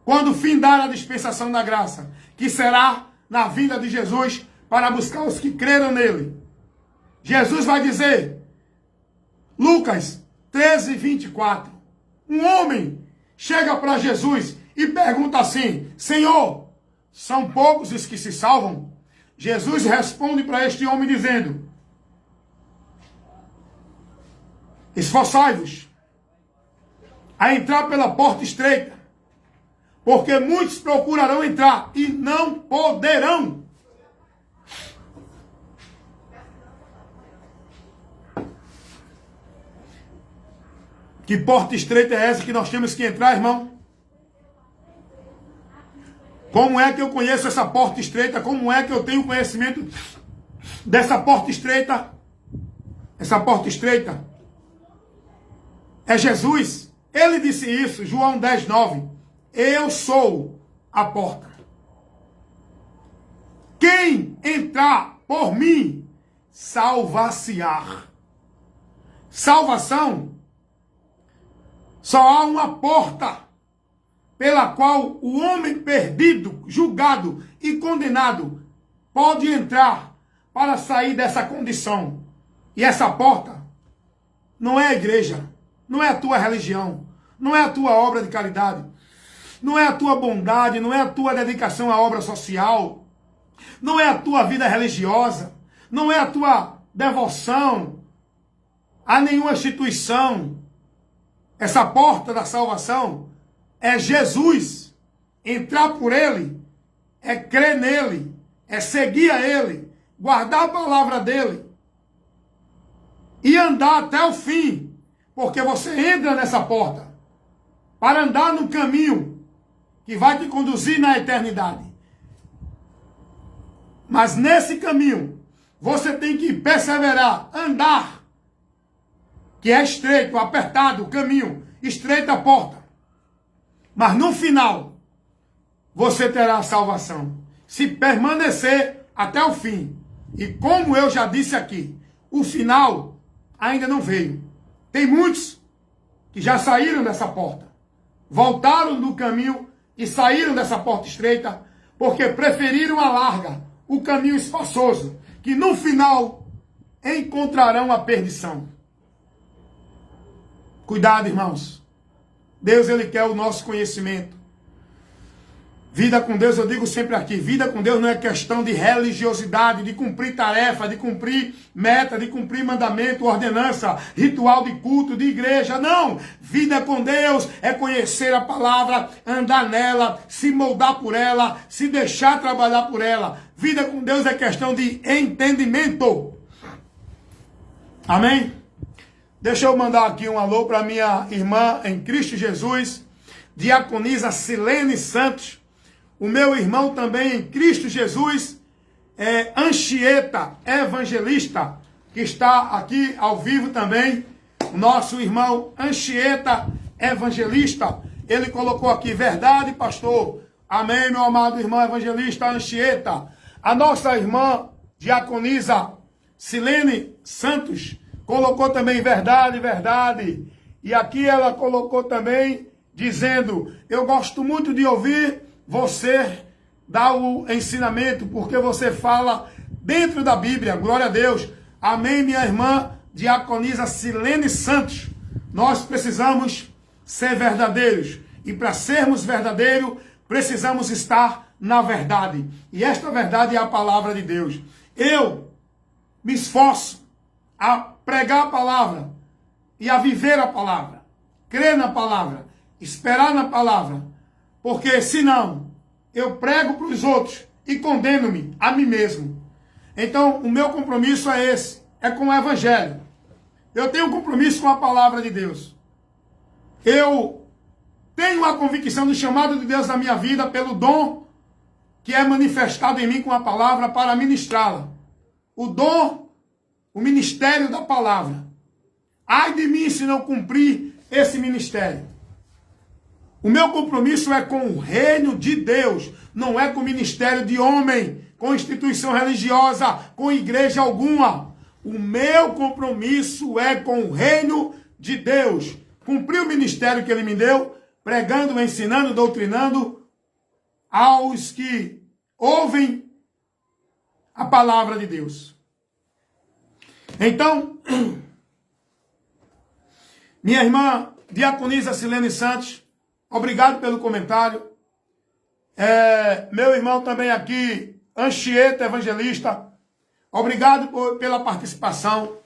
S1: quando findar a dispensação da graça, que será na vinda de Jesus para buscar os que creram nele. Jesus vai dizer, Lucas 13, 24, um homem chega para Jesus e pergunta assim, Senhor, são poucos os que se salvam? Jesus responde para este homem dizendo, esforçai-vos a entrar pela porta estreita, porque muitos procurarão entrar e não poderão. Que porta estreita é essa que nós temos que entrar, irmão? Como é que eu conheço essa porta estreita? Como é que eu tenho conhecimento dessa porta estreita? Essa porta estreita é Jesus. Ele disse isso, João 10, 9. Eu sou a porta. Quem entrar por mim, salvar-se-á. Salvação, só há uma porta pela qual o homem perdido, julgado e condenado pode entrar para sair dessa condição. E essa porta não é a igreja. Não é a tua religião, não é a tua obra de caridade, não é a tua bondade, não é a tua dedicação à obra social, não é a tua vida religiosa, não é a tua devoção a nenhuma instituição. Essa porta da salvação é Jesus. Entrar por ele é crer nele, é seguir a ele, guardar a palavra dele e andar até o fim. Porque você entra nessa porta para andar no caminho que vai te conduzir na eternidade. Mas nesse caminho, você tem que perseverar, andar, que é estreito, apertado o caminho, estreita a porta. Mas no final, você terá a salvação. Se permanecer até o fim. E como eu já disse aqui, o final ainda não veio. Tem muitos que já saíram dessa porta, voltaram do caminho e saíram dessa porta estreita, porque preferiram a larga, o caminho espaçoso, que no final encontrarão a perdição. Cuidado, irmãos. Deus, ele quer o nosso conhecimento. Vida com Deus, eu digo sempre aqui, vida com Deus não é questão de religiosidade, de cumprir tarefa, de cumprir meta, de cumprir mandamento, ordenança, ritual de culto, de igreja, não. Vida com Deus é conhecer a palavra, andar nela, se moldar por ela, se deixar trabalhar por ela. Vida com Deus é questão de entendimento. Amém? Deixa eu mandar aqui um alô para minha irmã em Cristo Jesus, diaconisa Silene Santos. o meu irmão também em Cristo Jesus, Anchieta Evangelista, que está aqui ao vivo também, o nosso irmão Anchieta Evangelista, ele colocou aqui, verdade, pastor, amém, meu amado irmão evangelista Anchieta. A nossa irmã diaconisa Silene Santos colocou também, verdade, verdade, e aqui ela colocou também, dizendo, eu gosto muito de ouvir você dar o ensinamento, porque você fala dentro da Bíblia, glória a Deus, amém, minha irmã diaconisa Silene Santos. Nós precisamos ser verdadeiros, e para sermos verdadeiros, precisamos estar na verdade, e esta verdade é a palavra de Deus. Eu me esforço a pregar a palavra, e a viver a palavra, crer na palavra, esperar na palavra, porque senão eu prego para os outros e condeno-me a mim mesmo. Então o meu compromisso é esse, é com o evangelho. Eu tenho um compromisso com a palavra de Deus. Eu tenho a convicção do chamado de Deus na minha vida pelo dom que é manifestado em mim com a palavra para ministrá-la. O dom, o ministério da palavra. Ai de mim se não cumprir esse ministério. O meu compromisso é com o reino de Deus, não é com o ministério de homem, com instituição religiosa, com igreja alguma. O meu compromisso é com o reino de Deus. Cumprir o ministério que ele me deu, pregando, ensinando, doutrinando aos que ouvem a palavra de Deus. Então, minha irmã diaconisa Silene Santos, obrigado pelo comentário. Meu irmão também aqui, Anchieta Evangelista, obrigado pela participação.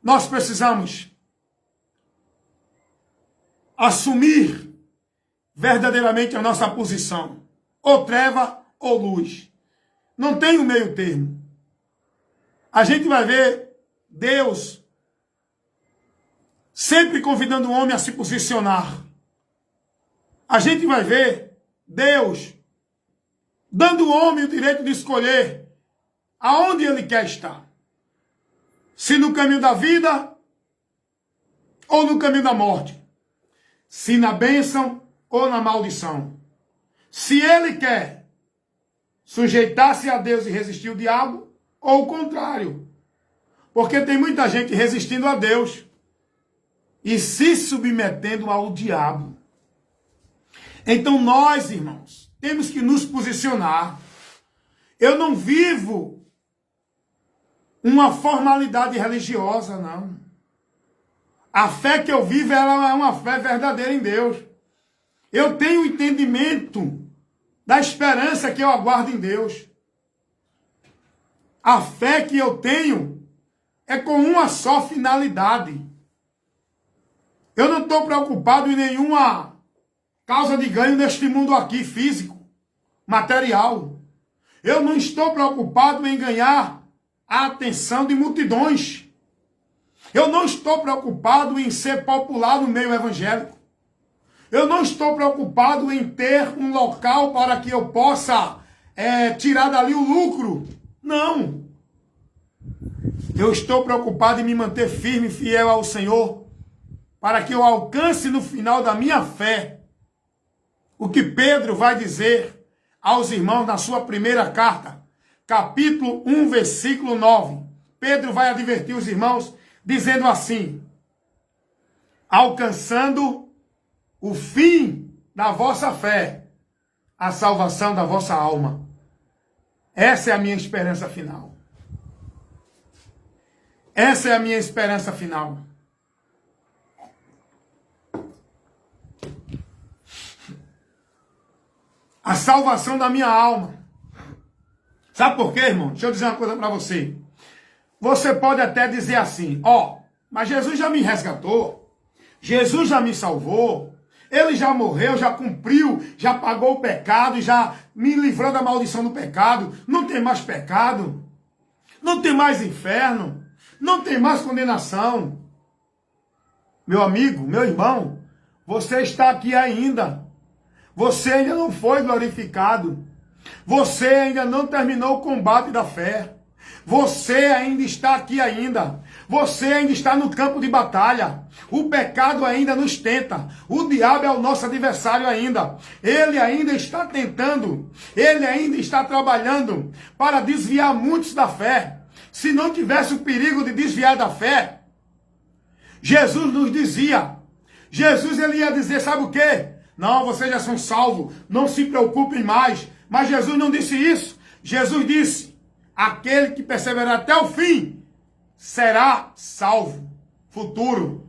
S1: Nós precisamos assumir verdadeiramente a nossa posição. Ou treva ou luz. Não tem um meio termo. A gente vai ver Deus sempre convidando o homem a se posicionar. A gente vai ver Deus dando ao homem o direito de escolher aonde ele quer estar. Se no caminho da vida ou no caminho da morte. Se na bênção ou na maldição. Se ele quer sujeitar-se a Deus e resistir ao diabo, ou o contrário. Porque tem muita gente resistindo a Deus e se submetendo ao diabo. Então nós, irmãos, temos que nos posicionar. Eu não vivo uma formalidade religiosa, não. A fé que eu vivo, ela é uma fé verdadeira em Deus. Eu tenho o entendimento da esperança que eu aguardo em Deus. A fé que eu tenho é com uma só finalidade. Eu não estou preocupado em nenhuma causa de ganho neste mundo aqui, físico, material. Eu não estou preocupado em ganhar a atenção de multidões. Eu não estou preocupado em ser popular no meio evangélico. Eu não estou preocupado em ter um local para que eu possa tirar dali o lucro. Não. Eu estou preocupado em me manter firme e fiel ao Senhor, para que eu alcance no final da minha fé o que Pedro vai dizer aos irmãos na sua primeira carta, capítulo 1, versículo 9. Pedro vai advertir os irmãos dizendo assim: alcançando o fim da vossa fé, a salvação da vossa alma. Essa é a minha esperança final. Essa é a minha esperança final. A salvação da minha alma. Sabe por quê, irmão? Deixa eu dizer uma coisa para você. Você pode até dizer assim, mas Jesus já me resgatou. Jesus já me salvou. Ele já morreu, já cumpriu, já pagou o pecado, já me livrou da maldição do pecado. Não tem mais pecado. Não tem mais inferno. Não tem mais condenação. Meu amigo, meu irmão, você está aqui ainda. Você ainda não foi glorificado. Você ainda não terminou o combate da fé. Você ainda está aqui ainda. Você ainda está no campo de batalha. O pecado ainda nos tenta. O diabo é o nosso adversário ainda. Ele ainda está tentando. Ele ainda está trabalhando para desviar muitos da fé. Se não tivesse o perigo de desviar da fé, Jesus nos dizia. Jesus ele ia dizer, sabe o quê? Não, vocês já são salvos. Não se preocupem mais. Mas Jesus não disse isso. Jesus disse, aquele que perseverar até o fim será salvo. Futuro.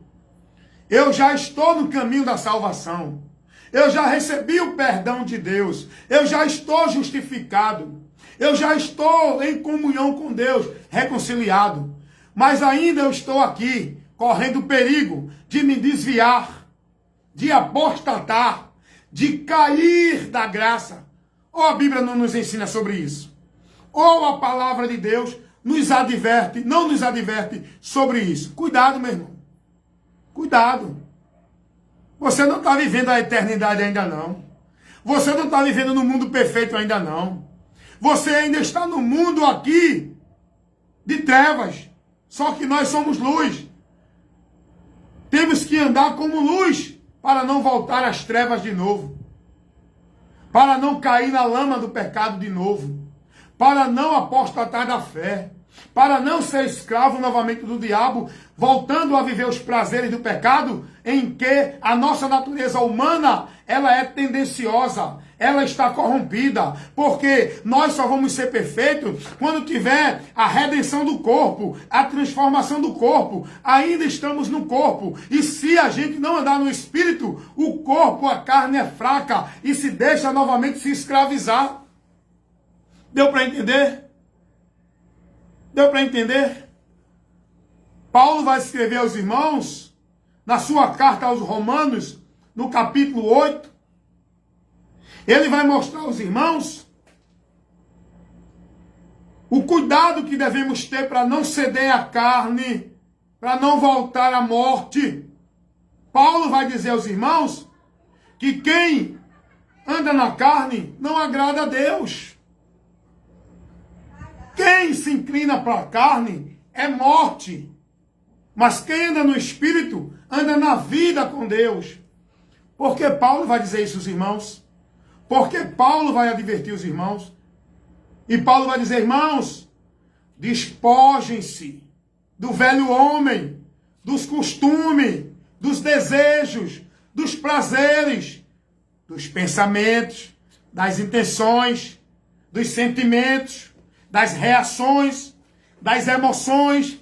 S1: Eu já estou no caminho da salvação. Eu já recebi o perdão de Deus. Eu já estou justificado. Eu já estou em comunhão com Deus, reconciliado. Mas ainda eu estou aqui, correndo o perigo de me desviar, de apostatar, de cair da graça. Ou a Bíblia não nos ensina sobre isso? Ou a palavra de Deus nos adverte, não nos adverte sobre isso? Cuidado, meu irmão. Cuidado. Você não está vivendo a eternidade ainda não. Você não está vivendo no mundo perfeito ainda não. Você ainda está no mundo aqui de trevas. Só que nós somos luz. Temos que andar como luz para não voltar às trevas de novo. Para não cair na lama do pecado de novo. Para não apostatar da fé. Para não ser escravo novamente do diabo, voltando a viver os prazeres do pecado, em que a nossa natureza humana, ela é tendenciosa, ela está corrompida, porque nós só vamos ser perfeitos quando tiver a redenção do corpo, a transformação do corpo. Ainda estamos no corpo, e se a gente não andar no espírito, o corpo, a carne é fraca, e se deixa novamente se escravizar. Deu para entender? Deu para entender? Paulo vai escrever aos irmãos, na sua carta aos Romanos, no capítulo 8, ele vai mostrar aos irmãos o cuidado que devemos ter para não ceder à carne, para não voltar à morte. Paulo vai dizer aos irmãos que quem anda na carne não agrada a Deus. Quem se inclina para a carne é morte. Mas quem anda no Espírito, anda na vida com Deus. Por que Paulo vai dizer isso aos irmãos? Porque Paulo vai advertir os irmãos. E Paulo vai dizer, irmãos, despojem-se do velho homem, dos costumes, dos desejos, dos prazeres, dos pensamentos, das intenções, dos sentimentos, das reações, das emoções.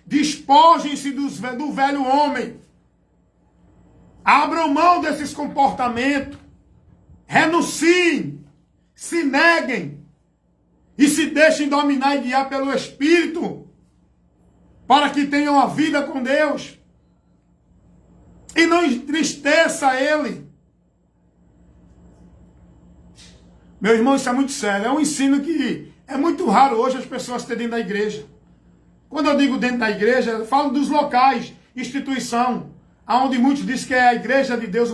S1: Despojem-se do velho homem. Abram mão desses comportamentos. Renunciem. Se neguem. E se deixem dominar e guiar pelo Espírito. Para que tenham a vida com Deus. E não entristeça Ele. Meu irmão, isso é muito sério. É um ensino que é muito raro hoje as pessoas terem dentro da igreja. Quando eu digo dentro da igreja, eu falo dos locais, instituição, onde muitos dizem que é a igreja de Deus,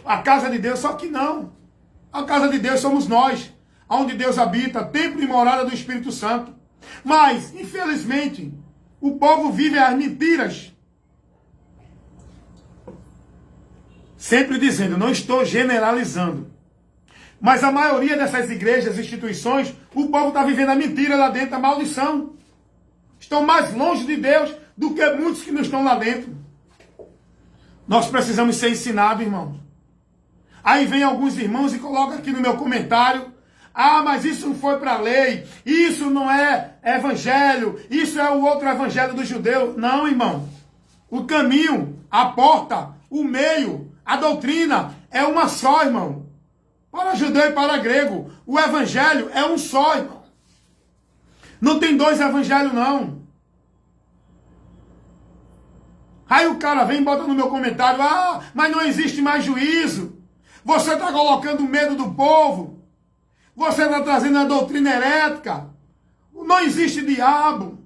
S1: a casa de Deus, só que não. A casa de Deus somos nós, onde Deus habita, templo e morada do Espírito Santo. Mas, infelizmente, o povo vive as mentiras. Sempre dizendo, não estou generalizando. Mas a maioria dessas igrejas, instituições, o povo está vivendo a mentira lá dentro, a maldição. Estão mais longe de Deus do que muitos que não estão lá dentro. Nós precisamos ser ensinados, irmãos. Aí vem alguns irmãos e colocam aqui no meu comentário, ah, mas isso não foi para a lei, isso não é evangelho, isso é o outro evangelho do judeu. Não, irmão. O caminho, a porta, o meio, a doutrina é uma só, irmão. Para judeu e para grego, o evangelho é um só, irmão. Não tem dois evangelhos, não. Aí o cara vem e bota no meu comentário, ah, mas não existe mais juízo. Você está colocando medo do povo. Você está trazendo a doutrina herética. Não existe diabo.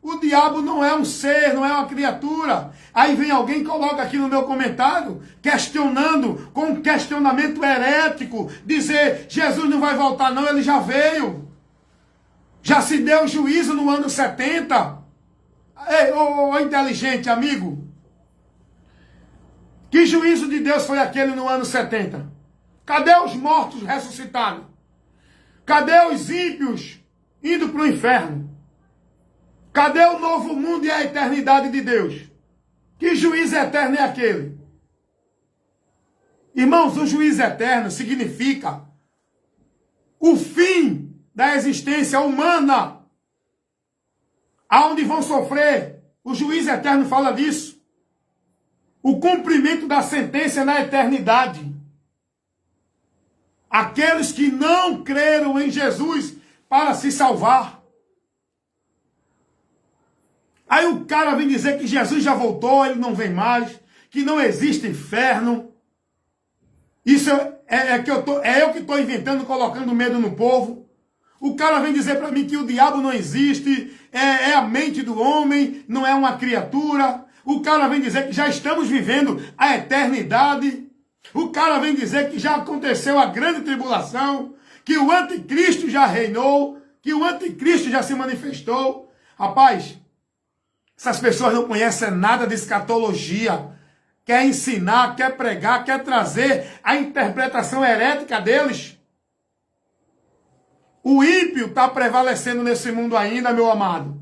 S1: O diabo não é um ser, não é uma criatura. Aí vem alguém e coloca aqui no meu comentário, questionando, com um questionamento herético, dizer, Jesus não vai voltar não, ele já veio. Já se deu juízo no ano 70. Ei, ô inteligente amigo, que juízo de Deus foi aquele no ano 70? Cadê os mortos ressuscitados? Cadê os ímpios indo para o inferno? Cadê o novo mundo e a eternidade de Deus? Que juízo eterno é aquele? Irmãos, o juízo eterno significa o fim da existência humana, aonde vão sofrer. O juízo eterno fala disso. O cumprimento da sentença na eternidade. Aqueles que não creram em Jesus para se salvar. Aí o cara vem dizer que Jesus já voltou, ele não vem mais, que não existe inferno. Isso eu que estou inventando, colocando medo no povo. O cara vem dizer para mim que o diabo não existe, é a mente do homem, não é uma criatura. O cara vem dizer que já estamos vivendo a eternidade. O cara vem dizer que já aconteceu a grande tribulação, que o anticristo já reinou, que o anticristo já se manifestou. Rapaz, essas pessoas não conhecem nada de escatologia. Quer ensinar, quer pregar, quer trazer a interpretação herética deles. O ímpio está prevalecendo nesse mundo ainda, meu amado.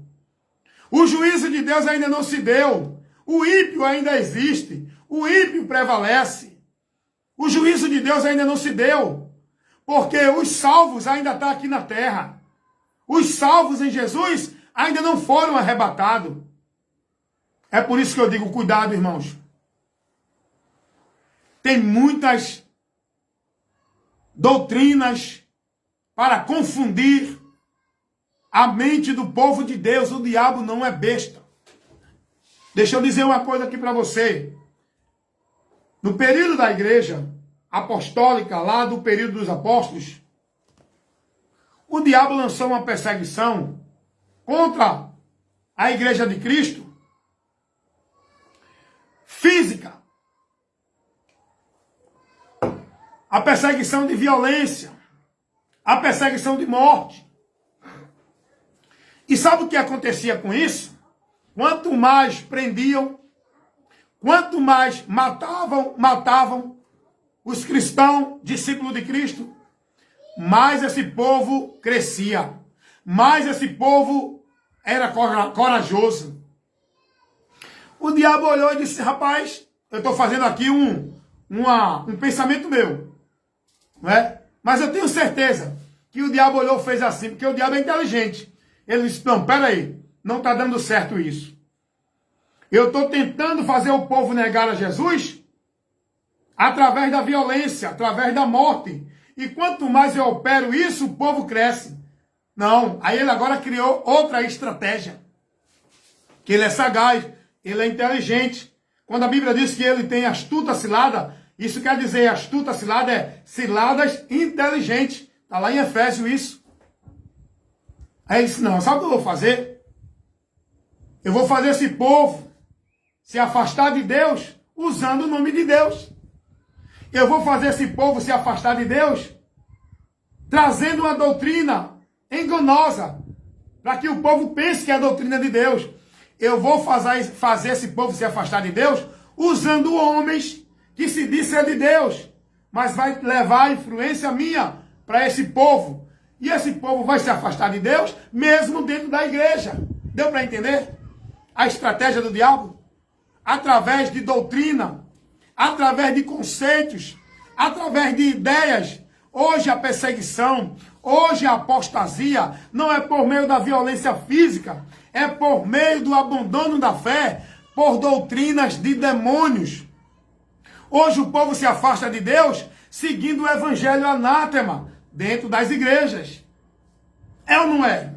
S1: O juízo de Deus ainda não se deu. O ímpio ainda existe. O ímpio prevalece. O juízo de Deus ainda não se deu. Porque os salvos ainda estão aqui na terra. Os salvos em Jesus ainda não foram arrebatados. É por isso que eu digo, cuidado, irmãos. Tem muitas doutrinas para confundir a mente do povo de Deus. O diabo não é besta. Deixa eu dizer uma coisa aqui para você. No período da igreja apostólica, lá do período dos apóstolos, o diabo lançou uma perseguição contra a igreja de Cristo, física. A perseguição de violência. A perseguição de morte. E sabe o que acontecia com isso? Quanto mais prendiam, quanto mais matavam os cristãos, discípulos de Cristo, mais esse povo crescia. Mais esse povo era corajoso. O diabo olhou e disse, rapaz, eu estou fazendo aqui um pensamento meu. Não é? Mas eu tenho certeza que o diabo olhou e fez assim, porque o diabo é inteligente. Ele disse, não, peraí, não está dando certo isso. Eu estou tentando fazer o povo negar a Jesus através da violência, através da morte. E quanto mais eu opero isso, o povo cresce. Não, aí ele agora criou outra estratégia. Que ele é sagaz, ele é inteligente. Quando a Bíblia diz que ele tem astuta cilada, isso quer dizer, astuta cilada é ciladas inteligentes. Está lá em Efésios isso. Aí ele disse, não, sabe o que eu vou fazer? Eu vou fazer esse povo se afastar de Deus usando o nome de Deus. Eu vou fazer esse povo se afastar de Deus trazendo uma doutrina enganosa para que o povo pense que é a doutrina de Deus. Eu vou fazer esse povo se afastar de Deus usando homens que se diz ser de Deus, mas vai levar a influência minha para esse povo. E esse povo vai se afastar de Deus mesmo dentro da igreja. Deu para entender a estratégia do diabo? Através de doutrina, através de conceitos, através de ideias. Hoje a perseguição, hoje a apostasia não é por meio da violência física, é por meio do abandono da fé, por doutrinas de demônios. Hoje o povo se afasta de Deus seguindo o evangelho anátema dentro das igrejas. É ou não é?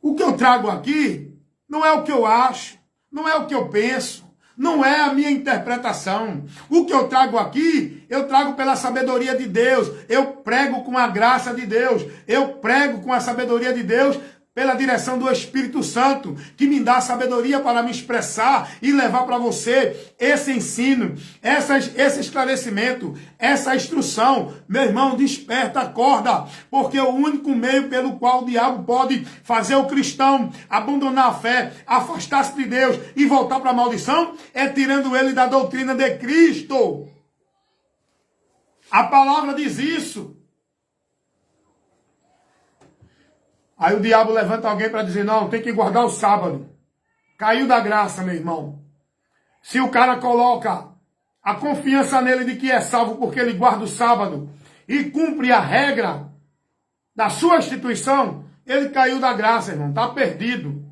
S1: O que eu trago aqui não é o que eu acho, não é o que eu penso, não é a minha interpretação. O que eu trago aqui, eu trago pela sabedoria de Deus. Eu prego com a graça de Deus. Eu prego com a sabedoria de Deus pela direção do Espírito Santo, que me dá sabedoria para me expressar e levar para você esse ensino, esse esclarecimento, essa instrução. Meu irmão, desperta, acorda, porque o único meio pelo qual o diabo pode fazer o cristão abandonar a fé, afastar-se de Deus e voltar para a maldição é tirando ele da doutrina de Cristo. A palavra diz isso. Aí o diabo levanta alguém para dizer, não, tem que guardar o sábado. Caiu da graça, meu irmão. Se o cara coloca a confiança nele de que é salvo porque ele guarda o sábado e cumpre a regra da sua instituição, ele caiu da graça, irmão, está perdido.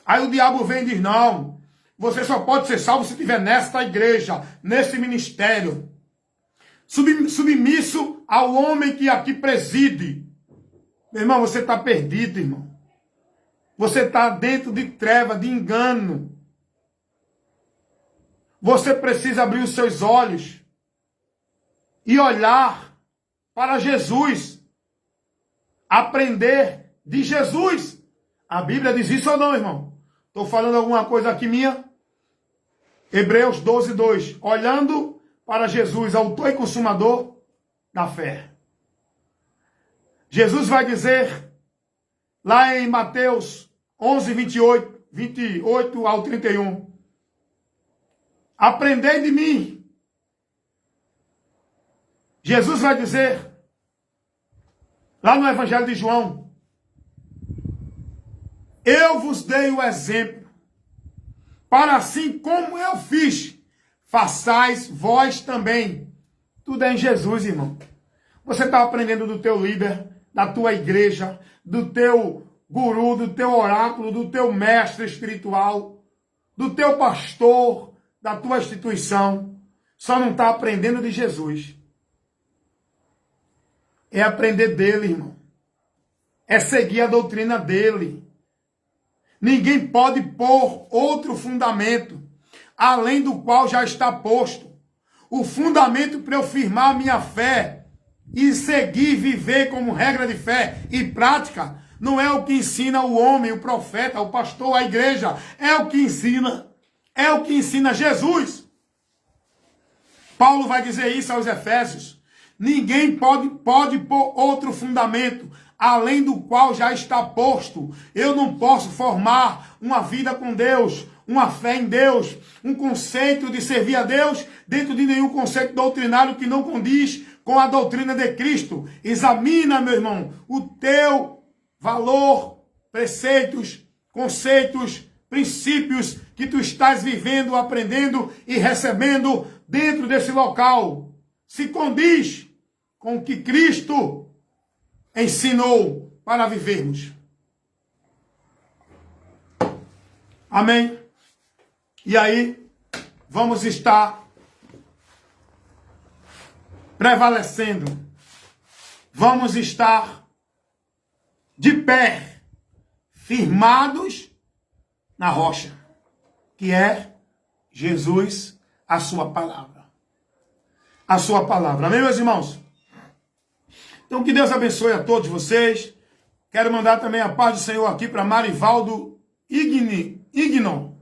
S1: Aí o diabo vem e diz, não, você só pode ser salvo se estiver nesta igreja, nesse ministério, submisso ao homem que aqui preside. Meu irmão, você está perdido, irmão. Você está dentro de treva, de engano. Você precisa abrir os seus olhos e olhar para Jesus. Aprender de Jesus. A Bíblia diz isso ou não, irmão? Estou falando alguma coisa aqui minha? Hebreus 12, 2. Olhando para Jesus, autor e consumador da fé. Jesus vai dizer, lá em Mateus 11, 28 ao 31. Aprendei de mim. Jesus vai dizer, lá no Evangelho de João, eu vos dei o exemplo, para assim como eu fiz, façais vós também. Tudo é em Jesus, irmão. Você está aprendendo do teu líder, da tua igreja, do teu guru, do teu oráculo, do teu mestre espiritual, do teu pastor, da tua instituição. Só não está aprendendo de Jesus. É aprender dele, irmão. É seguir a doutrina dele. Ninguém pode pôr outro fundamento, além do qual já está posto. O fundamento para eu firmar a minha fé e seguir, viver como regra de fé e prática, não é o que ensina o homem, o profeta, o pastor, a igreja. É o que ensina Jesus. Paulo vai dizer isso aos Efésios. Ninguém pode pôr outro fundamento, além do qual já está posto. Eu não posso formar uma vida com Deus, uma fé em Deus, um conceito de servir a Deus dentro de nenhum conceito doutrinário que não condiz com a doutrina de Cristo. Examina, meu irmão, o teu valor, preceitos, conceitos, princípios que tu estás vivendo, aprendendo e recebendo dentro desse local. Se condiz com o que Cristo ensinou para vivermos. Amém? E aí, vamos estar prevalecendo. Vamos estar de pé, firmados na rocha, que é Jesus, a sua palavra. A sua palavra. Amém, meus irmãos? Então, que Deus abençoe a todos vocês. Quero mandar também a paz do Senhor aqui para Marivaldo Ignon,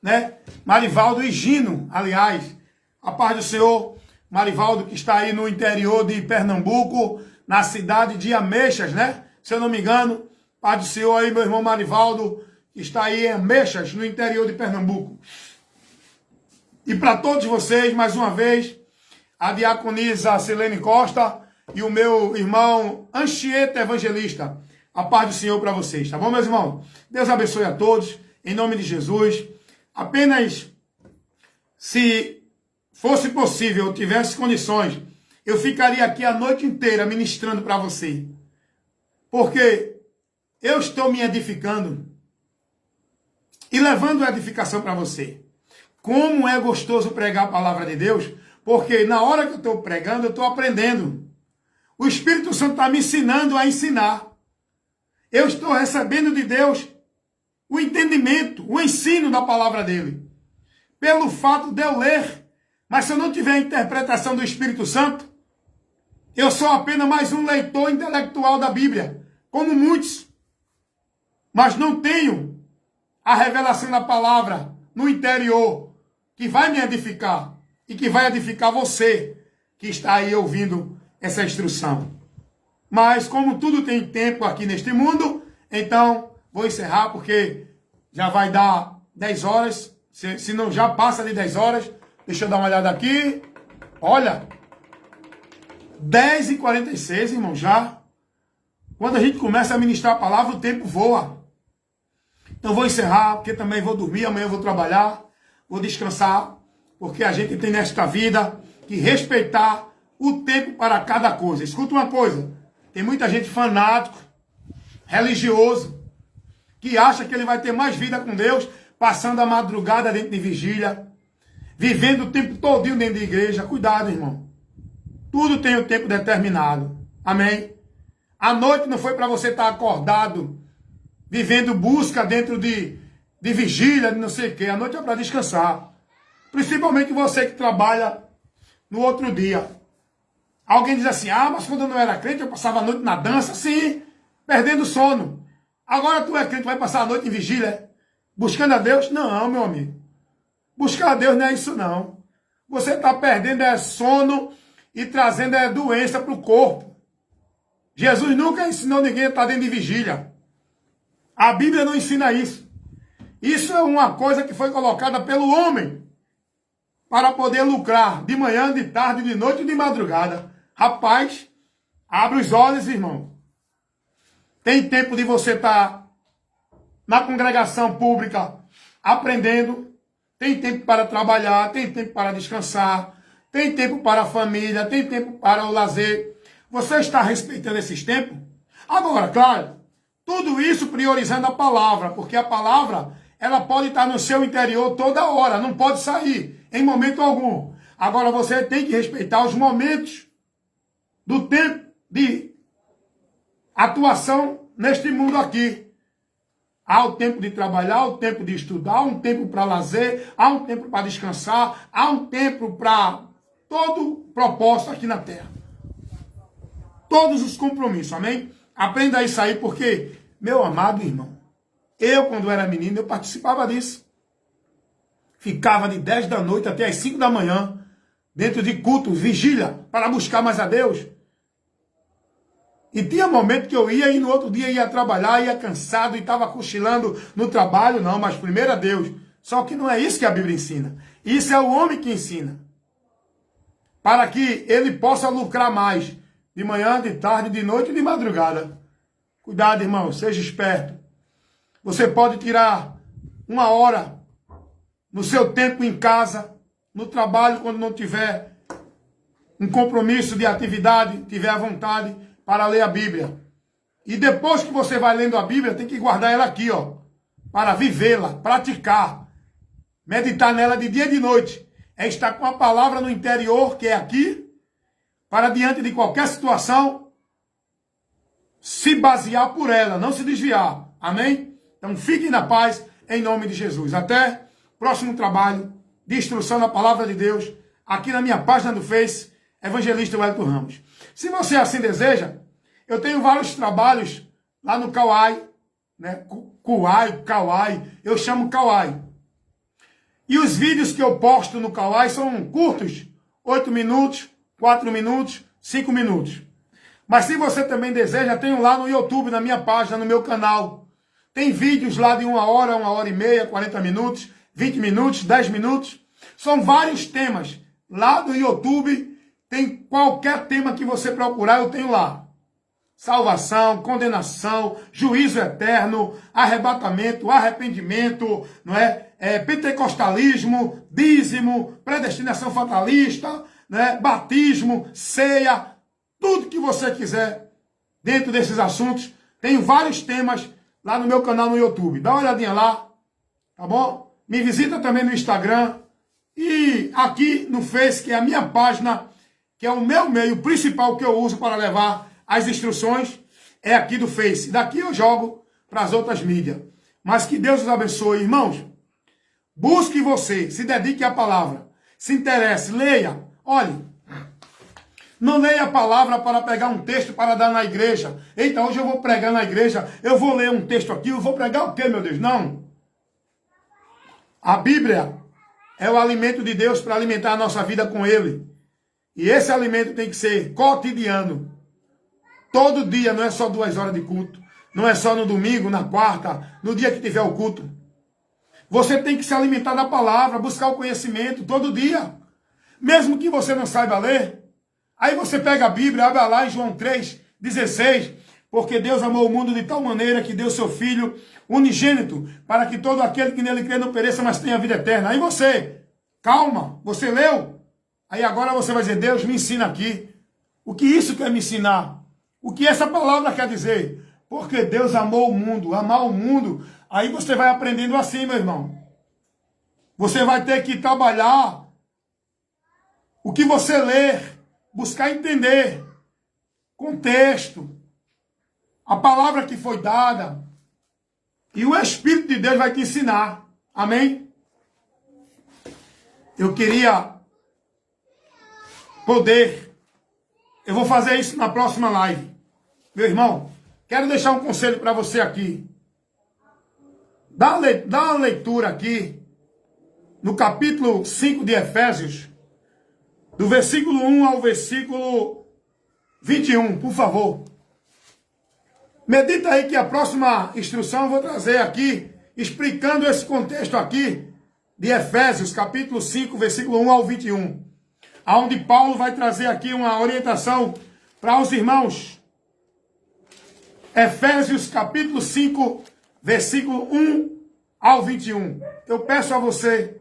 S1: né? Marivaldo Higino, aliás. A paz do Senhor, Marivaldo, que está aí no interior de Pernambuco, na cidade de Ameixas, né? Se eu não me engano, paz do Senhor aí, meu irmão Marivaldo, que está aí em Ameixas, no interior de Pernambuco. E para todos vocês, mais uma vez, a diaconisa Silene Costa e o meu irmão Anchieta Evangelista. A paz do Senhor para vocês, tá bom, meus irmãos? Deus abençoe a todos, em nome de Jesus. Apenas, se fosse possível, eu tivesse condições, eu ficaria aqui a noite inteira ministrando para você. Porque eu estou me edificando e levando a edificação para você. Como é gostoso pregar a palavra de Deus, porque na hora que eu estou pregando, eu estou aprendendo. O Espírito Santo está me ensinando a ensinar. Eu estou recebendo de Deus o entendimento, o ensino da palavra dele. Pelo fato de eu ler. Mas se eu não tiver a interpretação do Espírito Santo, eu sou apenas mais um leitor intelectual da Bíblia. Como muitos. mas não tenho a revelação da palavra no interior, que vai me edificar e que vai edificar você que está aí ouvindo essa instrução. Mas como tudo tem tempo aqui neste mundo, então vou encerrar porque já vai dar 10 horas, se não já passa de 10 horas. Deixa eu dar uma olhada aqui. Olha, 10h46, irmão, já. Quando a gente começa a ministrar a palavra, o tempo voa. Então vou encerrar, porque também vou dormir, amanhã eu vou trabalhar, vou descansar, porque a gente tem nesta vida que respeitar o tempo para cada coisa. Escuta uma coisa, tem muita gente fanático, religioso, que acha que ele vai ter mais vida com Deus, passando a madrugada dentro de vigília, vivendo o tempo todinho dentro de igreja. Cuidado, irmão. Tudo tem o tempo determinado. Amém? A noite não foi para você estar acordado, vivendo busca dentro de vigília, de não sei o quê. A noite é para descansar. Principalmente você que trabalha no outro dia. Alguém diz assim, mas quando eu não era crente, eu passava a noite na dança, sim, perdendo sono. Agora tu é crente, vai passar a noite em vigília, buscando a Deus? Não, meu amigo. Buscar a Deus não é isso, não. Você está perdendo sono e trazendo doença para o corpo. Jesus nunca ensinou ninguém a estar dentro de vigília. A Bíblia não ensina isso. Isso é uma coisa que foi colocada pelo homem para poder lucrar de manhã, de tarde, de noite e de madrugada. Rapaz, abre os olhos, irmão. Tem tempo de você estar na congregação pública aprendendo. Tem tempo para trabalhar, tem tempo para descansar, tem tempo para a família, tem tempo para o lazer. Você está respeitando esses tempos? Agora, claro, tudo isso priorizando a palavra, porque a palavra, ela pode estar no seu interior toda hora, não pode sair em momento algum. Agora você tem que respeitar os momentos do tempo de atuação neste mundo aqui. Há o tempo de trabalhar, há o tempo de estudar, há um tempo para lazer, há um tempo para descansar, há um tempo para todo propósito aqui na terra. Todos os compromissos, amém? Aprenda isso aí, porque, meu amado irmão, eu quando era menino, eu participava disso. Ficava de 10 da noite até as 5 da manhã, dentro de cultos, vigília, para buscar mais a Deus. E tinha momento que eu ia e no outro dia ia trabalhar, ia cansado e estava cochilando no trabalho. Não, mas primeiro a Deus. Só que não é isso que a Bíblia ensina. Isso é o homem que ensina. Para que ele possa lucrar mais. De manhã, de tarde, de noite e de madrugada. Cuidado, irmão. Seja esperto. Você pode tirar 1 hora no seu tempo em casa, no trabalho, quando não tiver um compromisso de atividade, tiver à vontade, para ler a Bíblia. E depois que você vai lendo a Bíblia, tem que guardar ela aqui, ó, para vivê-la, praticar, meditar nela de dia e de noite. É estar com a palavra no interior, que é aqui, para diante de qualquer situação, se basear por ela, não se desviar. Amém? Então fiquem na paz, em nome de Jesus. Até o próximo trabalho de instrução da palavra de Deus, aqui na minha página do Face, Evangelista Wellington Ramos. Se você assim deseja, eu tenho vários trabalhos lá no Kauai, né? Kauai, eu chamo Kauai. E os vídeos que eu posto no Kauai são curtos, 8 minutos, 4 minutos, 5 minutos. Mas se você também deseja, tenho lá no YouTube, na minha página, no meu canal. Tem vídeos lá de 1 hora, 1h30, 40 minutos, 20 minutos, 10 minutos. São vários temas. Lá no YouTube tem qualquer tema que você procurar, eu tenho lá. Salvação, condenação, juízo eterno, arrebatamento, arrependimento, não é? Pentecostalismo, dízimo, predestinação fatalista, né? Batismo, ceia, tudo que você quiser dentro desses assuntos. Tenho vários temas lá no meu canal no YouTube. Dá uma olhadinha lá, tá bom? Me visita também no Instagram e aqui no Face, que é a minha página, que é o meu meio principal que eu uso para levar as instruções, é aqui do Face. Daqui eu jogo para as outras mídias. Mas que Deus os abençoe, irmãos. Busque você, se dedique à palavra, se interesse, leia. Olhe, Não leia a palavra para pegar um texto para dar na igreja. Eita, hoje eu vou pregar na igreja, eu vou ler um texto aqui, eu vou pregar o quê, meu Deus? Não. A Bíblia é o alimento de Deus para alimentar a nossa vida com Ele. E esse alimento tem que ser cotidiano. Todo dia, não é só 2 horas de culto. Não é só no domingo, na quarta, no dia que tiver o culto. Você tem que se alimentar da palavra, buscar o conhecimento todo dia. Mesmo que você não saiba ler. Aí você pega a Bíblia, abre lá em João 3,16. Porque Deus amou o mundo de tal maneira que deu seu Filho unigênito, para que todo aquele que nele crê não pereça, mas tenha vida eterna. Aí você, calma, você leu? Aí agora você vai dizer, Deus me ensina aqui. O que isso quer me ensinar? O que essa palavra quer dizer? Porque Deus amou o mundo, amar o mundo. Aí você vai aprendendo assim, meu irmão. Você vai ter que trabalhar o que você ler, buscar entender, contexto, a palavra que foi dada, e o Espírito de Deus vai te ensinar. Amém? Eu queria poder, eu vou fazer isso na próxima live. Meu irmão, quero deixar um conselho para você aqui. Dá uma leitura aqui, no capítulo 5 de Efésios, do versículo 1 ao versículo 21, por favor. Medita aí que a próxima instrução eu vou trazer aqui, explicando esse contexto aqui, de Efésios, capítulo 5, versículo 1 ao 21. Onde Paulo vai trazer aqui uma orientação para os irmãos. Efésios, capítulo 5, versículo 1 ao 21. Eu peço a você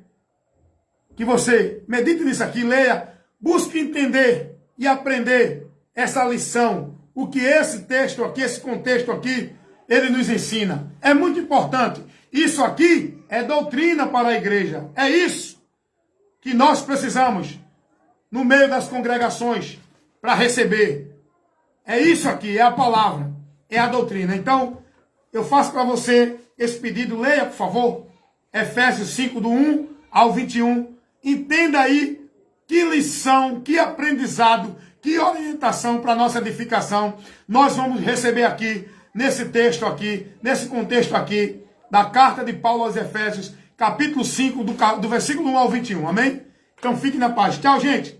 S1: que você medite nisso aqui, leia, busque entender e aprender essa lição. O que esse texto aqui, esse contexto aqui, ele nos ensina. É muito importante. Isso aqui é doutrina para a igreja. É isso que nós precisamos no meio das congregações para receber. É isso aqui, é a palavra, é a doutrina. Então, eu faço para você esse pedido. Leia, por favor, Efésios 5, do 1 ao 21. Entenda aí que lição, que aprendizado, que orientação para nossa edificação nós vamos receber aqui, nesse texto aqui, nesse contexto aqui, da carta de Paulo aos Efésios, capítulo 5, do versículo 1 ao 21. Amém? Então fique na paz. Tchau, gente.